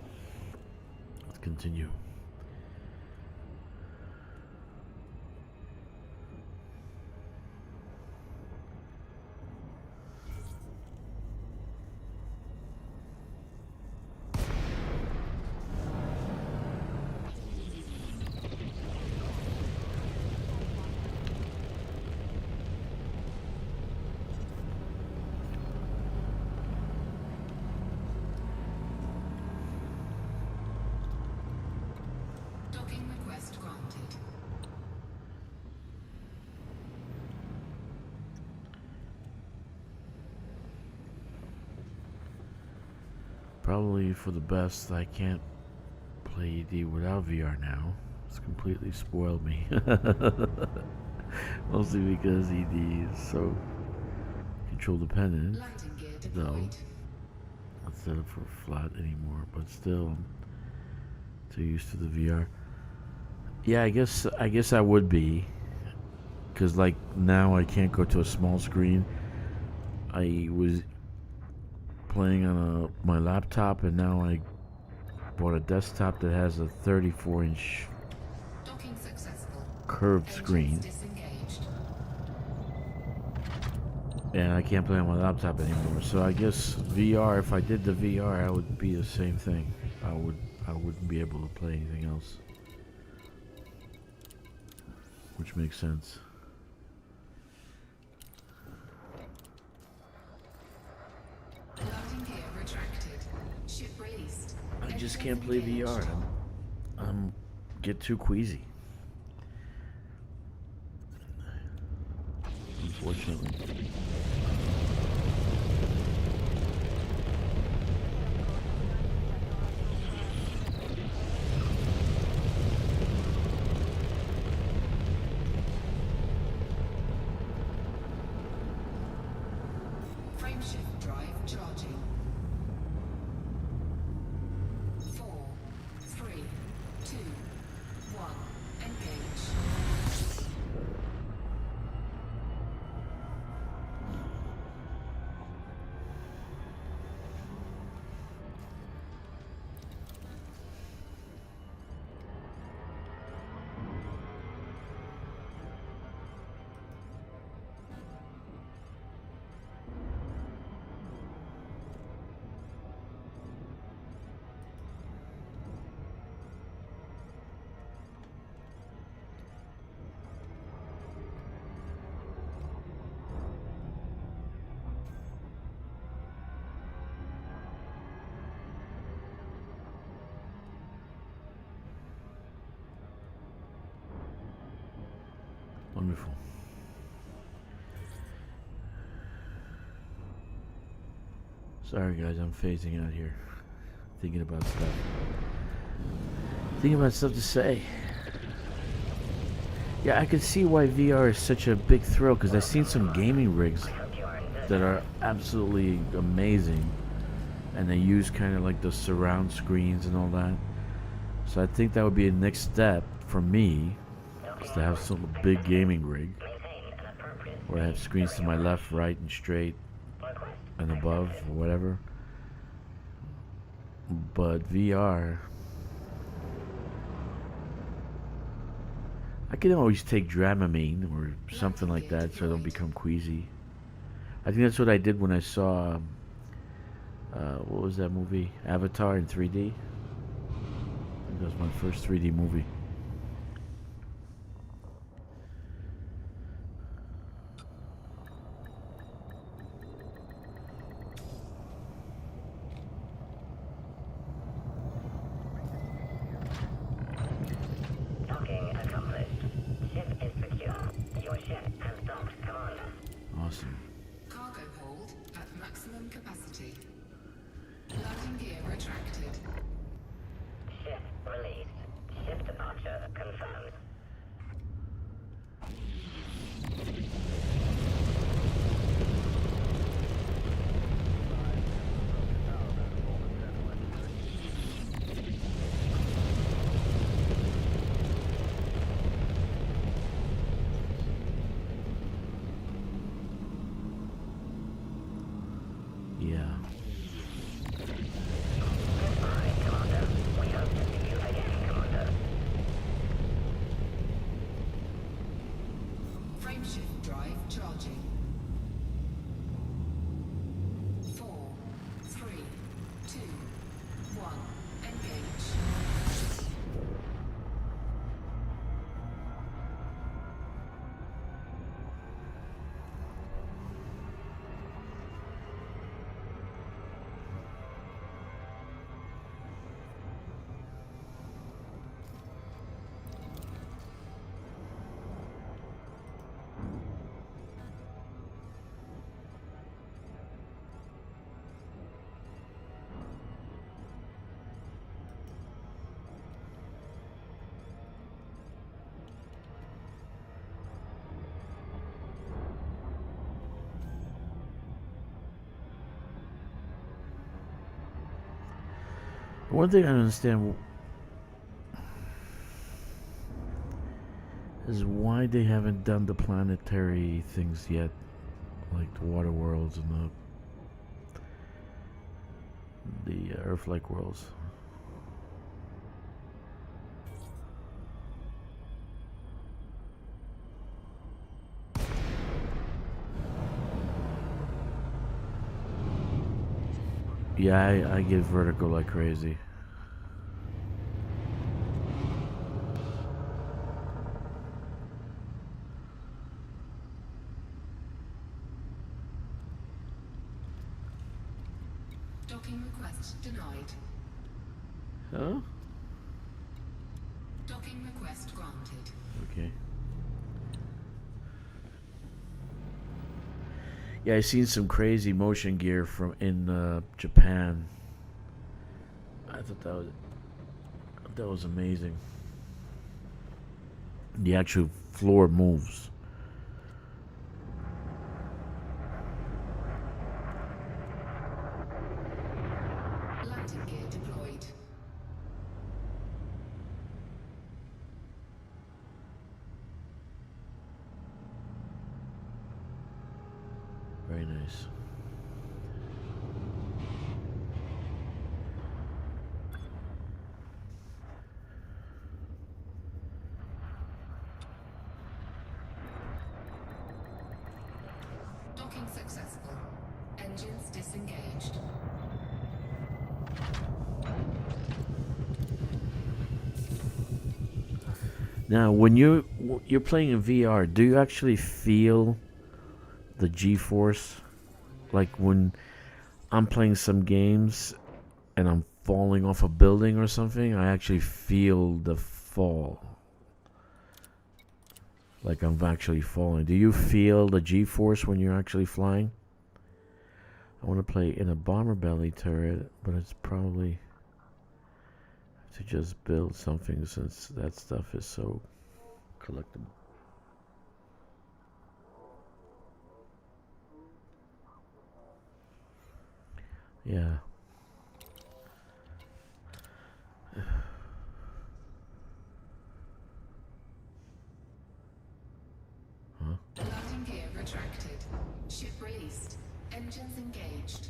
Let's continue. Docking request granted.
Probably for the best. I can't play ED without VR now. It's completely spoiled me. Mostly because ED is so control dependent.
Landing gear
No.
deployed.
Not set up for flat anymore, but still I'm too used to the VR. Yeah, I guess I would be. because like now I can't go to a small screen. I was playing on my laptop, and now I bought a desktop that has a 34-inch
Docking successful.
curved
Engines
screen,
disengaged.
and I can't play on my laptop anymore. So I guess VR, if I did the VR, I would be the same thing. I wouldn't be able to play anything else, which makes sense.
Landing gear retracted. Ship released.
I just
Engines
can't play
engaged.
VR. I'm get too queasy. Unfortunately.
Frameshift drive charging. 4, 3, 2, 1. Engage.
Wonderful. Sorry guys, I'm phasing out here. Thinking about stuff. Thinking about stuff to say. Yeah, I can see why VR is such a big thrill, because I've seen some gaming rigs that are absolutely amazing, and they use kind of like the surround screens and all that. So I think that would be a next step for me, is to have some big gaming rig where I have screens to my left, right, and straight, and above, or whatever. But VR, I can always take Dramamine or something like that so I don't become queasy. I think that's what I did when I saw, what was that movie? Avatar in 3D. I think that was my first 3D movie.
Docking accomplished. Ship is secure. Your ship has docked, Commander.
Awesome.
Cargo hold at maximum capacity. Landing gear retracted.
Ship released. Ship departure confirmed.
Yeah.
Goodbye, Commander. We hope to see you again, Commander.
Frameshift drive charging. 4, 3, 2, 1. Engage.
One thing I don't understand, is why they haven't done the planetary things yet, like the water worlds and the Earth-like worlds. Yeah, I get vertigo like crazy.
Docking request denied.
Huh?
Docking request granted.
Okay. Yeah, I seen some crazy motion gear from in Japan. I thought that was amazing. The actual floor moves.
Landing gear deployed.
Very nice.
Docking successful. Engines disengaged.
Now, when you're playing in VR, do you actually feel the G-force? Like when I'm playing some games and I'm falling off a building or something, I actually feel the fall. Like I'm actually falling. Do you feel the G-force when you're actually flying? I want to play in a bomber belly turret, but it's probably to just build something since that stuff is so collectible. Yeah. Huh?
Landing gear retracted. Ship released. Engines engaged.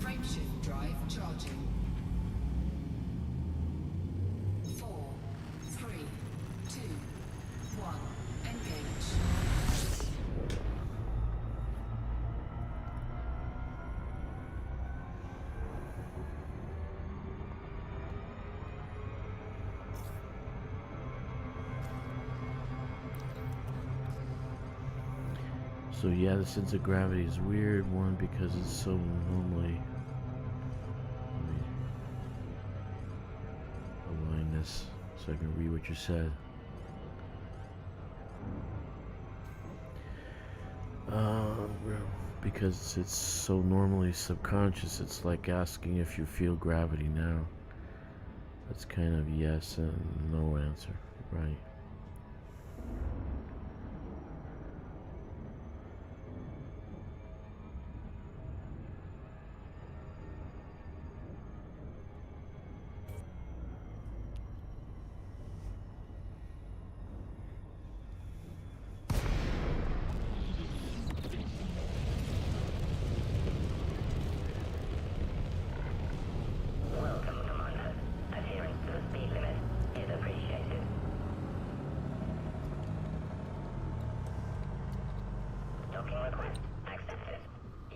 Frameshift drive charging. 4, 3, 2, 1. Engage.
So yeah, the sense of gravity is weird. One, because it's so normally. Let me align this so I can read what you said. Because it's so normally subconscious, it's like asking if you feel gravity now. That's kind of yes and no answer, right?
Welcome, Commander. Adherence to the speed limit is appreciated. Docking request accepted.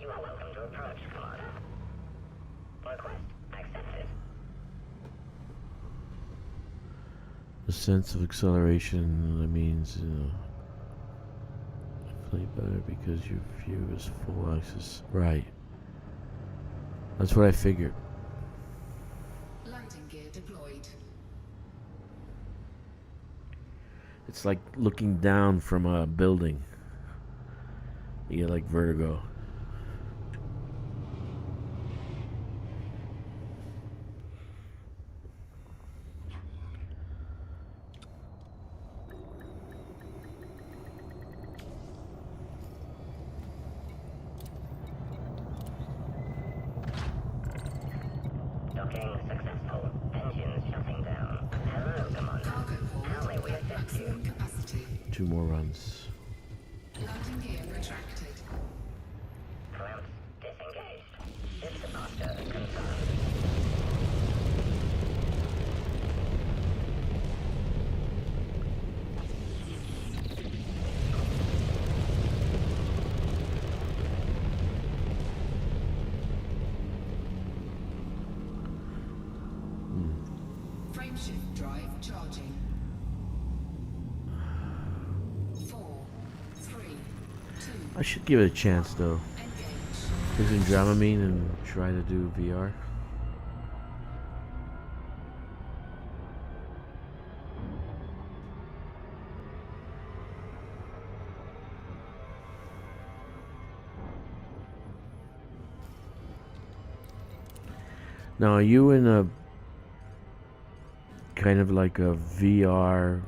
You are welcome to approach, Commander. Request accepted.
The sense of acceleration, that means, play better because your view is full axis. Right. That's what I figured.
Landing gear deployed.
It's like looking down from a building. You get like vertigo.
Docking successful. Engines shutting down. Hello, Commander.
Cargo
How may
hold
we
at
assist you?
maximum capacity.
2 more runs.
Landing gear retracted.
Clamps disengaged. Ship departure confirmed.
Frameshift drive charging. 4, 3, 2,
I should give it a chance though.
engage.
Isn't Dramamine and try to do VR? Now, are you in a kind of like a VR?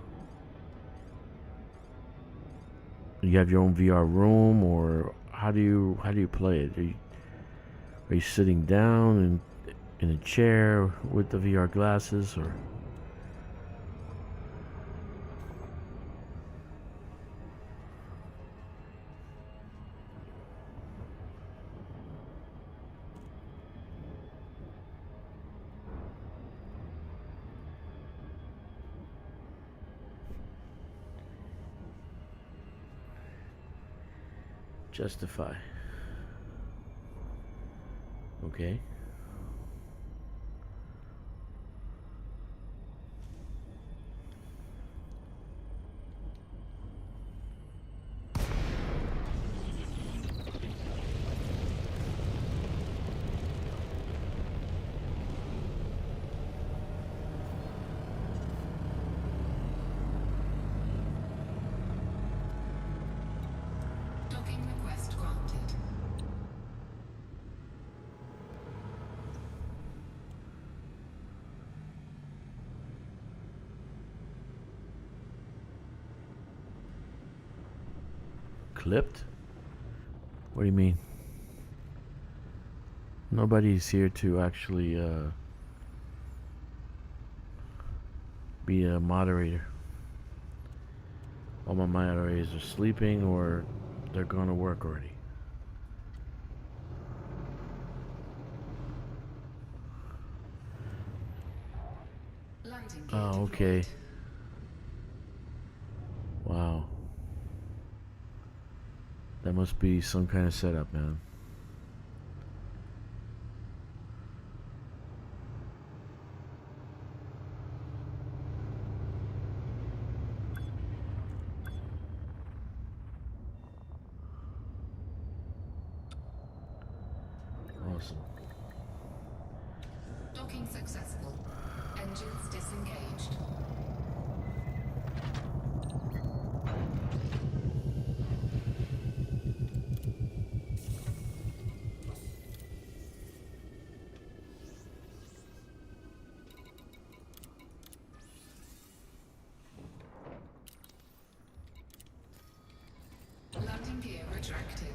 You have your own VR room, or how do you play it? Are you sitting down in a chair with the VR glasses, or? Justify. Okay.
Docking request granted.
Clipped? What do you mean? Nobody's here to actually be a moderator. All my moderators are sleeping or they're going to work already.
Landing gear
Oh,
deployed.
okay. Wow. That must be some kind of setup, man. Awesome.
Docking successful. Engines disengaged. Landing gear retracted.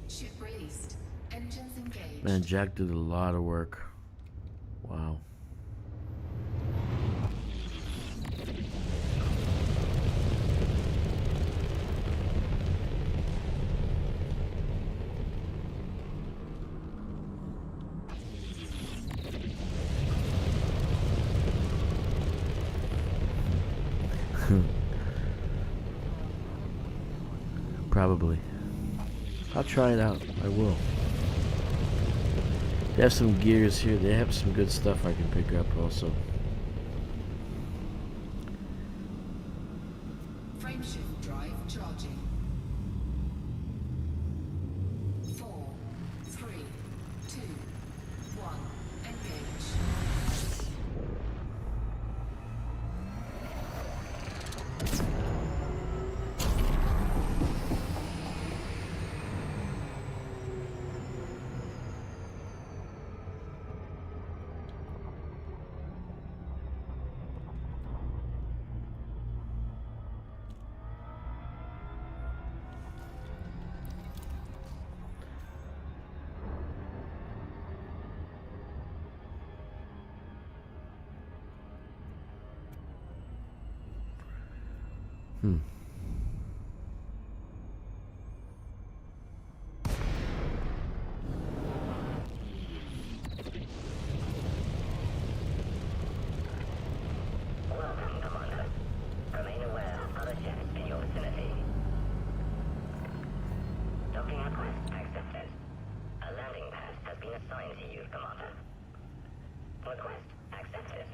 Ship released. Engines engaged.
Man, Jack did a lot of work. Wow. Probably. I'll try it out. I will. They have some gears here. They have some good stuff I can pick up also.
Frameshift drive charging. 4, 3, 2, 1. Engage.
Hmm.
Welcome, Commander. Remain aware of other ships in your vicinity. Docking request accepted. A landing pad has been assigned to you, Commander. Request accepted.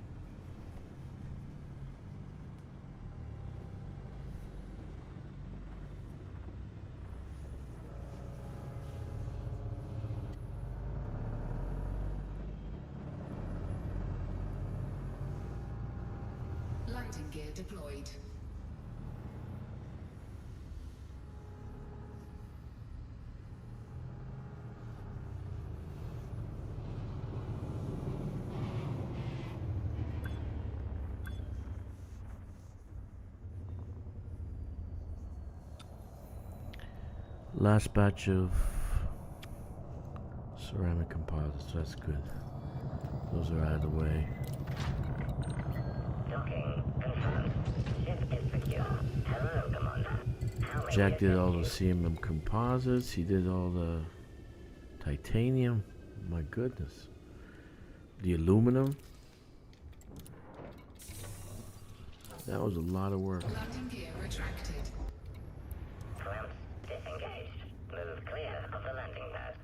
Landing gear deployed.
Last batch of ceramic composites. That's good. Those are out of the way.
Docking confirmed. Ship is secure. Hello, Commander. How may
Jack
we
did all
assist
the
you?
CMM composites. He did all the titanium. My goodness. The aluminum. That was a lot of work.
Landing gear retracted.
Clamps disengaged. Move clear of the landing pad.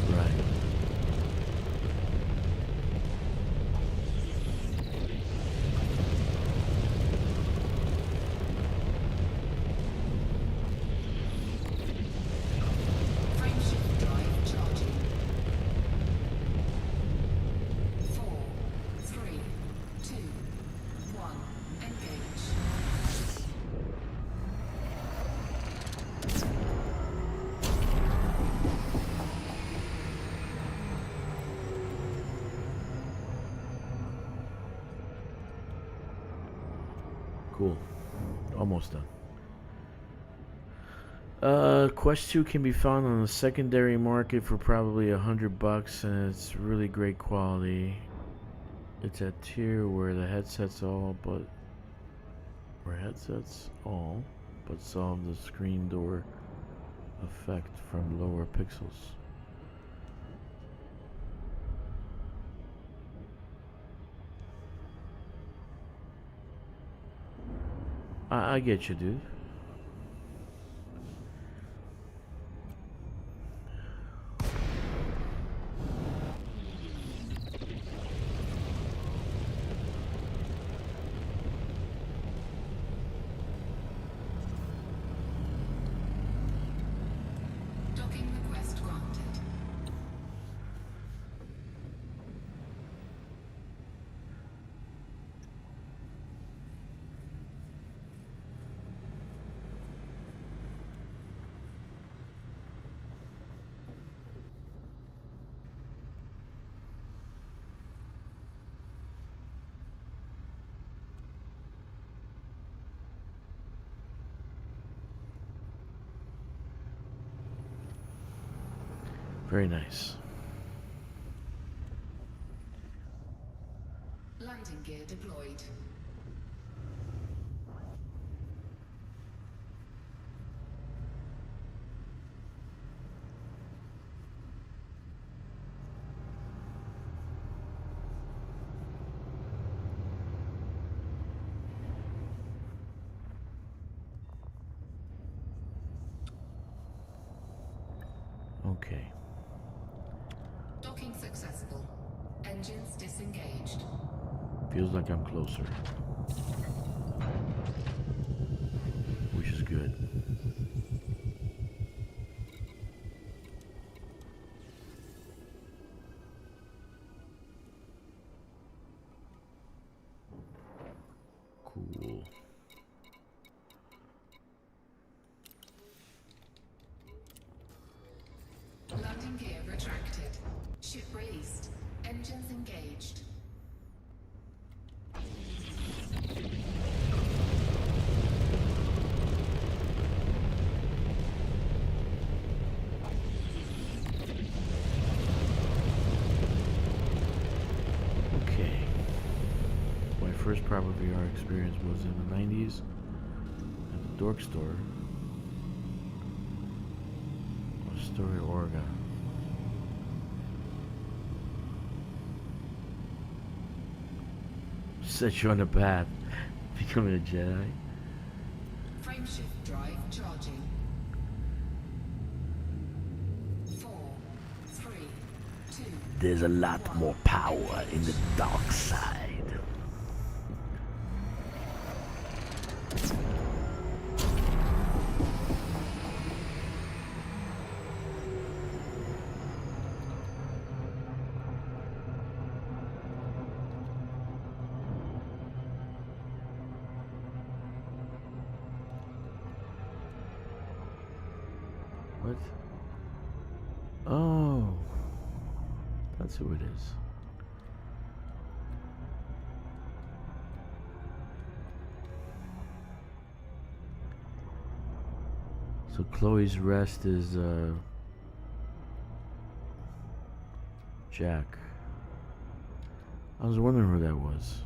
Right.
Frame shift drive charging. 4, 3, 2, 1. Engage.
Cool. Almost done. Quest 2 can be found on the secondary market for probably $100, and it's really great quality. It's at tier where the headsets all but solve the screen door effect from lower pixels. I get you, dude.
Docking request granted.
Very nice.
Landing gear deployed.
Okay.
Docking successful. Engines disengaged.
Feels like I'm closer. Which is good. Cool.
Landing gear retracted. Ship released. Engines engaged.
first proper VR experience was in the 90s at the Dork Store. Astoria, Oregon. Set you on the path, becoming a Jedi.
Frameshift drive charging. 4, 3, 2.
There's a lot more power in the dark side. What? Oh, that's who it is. So Chloe's rest is Jack. I was wondering who that was.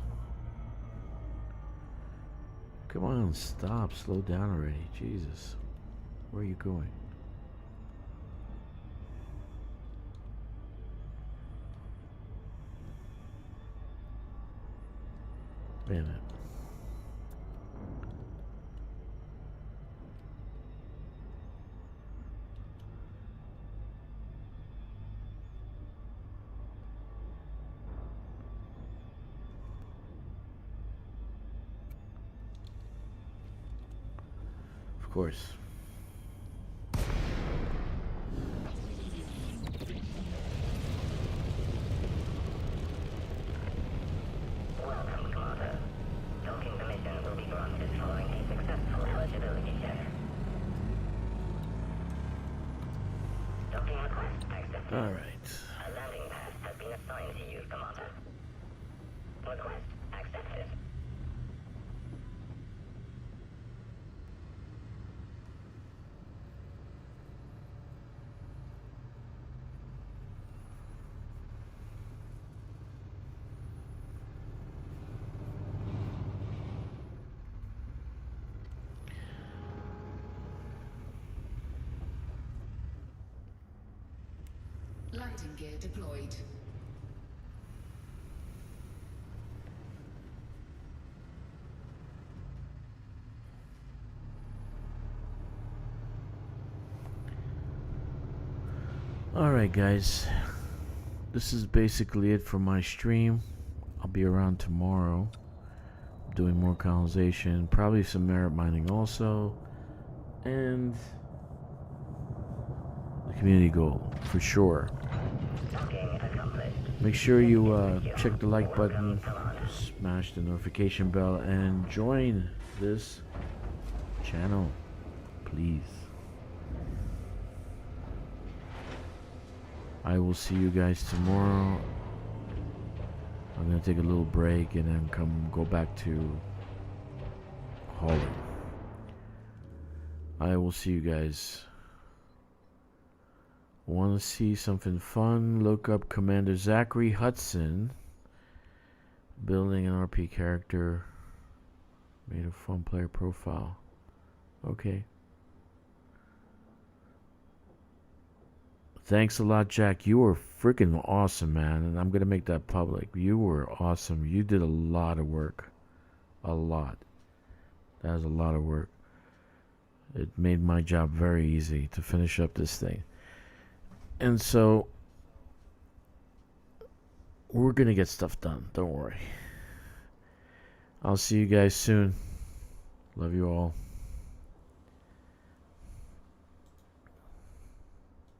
Come on, stop, slow down already. Jesus. Where are you going? Wait a minute. Of course.
Welcome, Commander. Docking permission will be granted following a successful eligibility check. Docking request accepted.
All right.
A landing pad has been assigned to you, Commander. Request accepted.
Landing gear deployed.
Alright guys, this is basically it for my stream. I'll be around tomorrow doing more colonization, probably some merit mining also, and the community goal for sure. Make sure you check the like button, smash the notification bell, and join this channel, please. I will see you guys tomorrow. I'm gonna take a little break and then go back to hauling. I will see you guys. Want to see something fun? Look up Commander Zachary Hudson. Building an RP character. Made a fun player profile. Okay. Thanks a lot, Jack. You were freaking awesome, man. And I'm going to make that public. You were awesome. You did a lot of work. A lot. That was a lot of work. It made my job very easy to finish up this thing. And so, we're going to get stuff done. Don't worry. I'll see you guys soon. Love you all.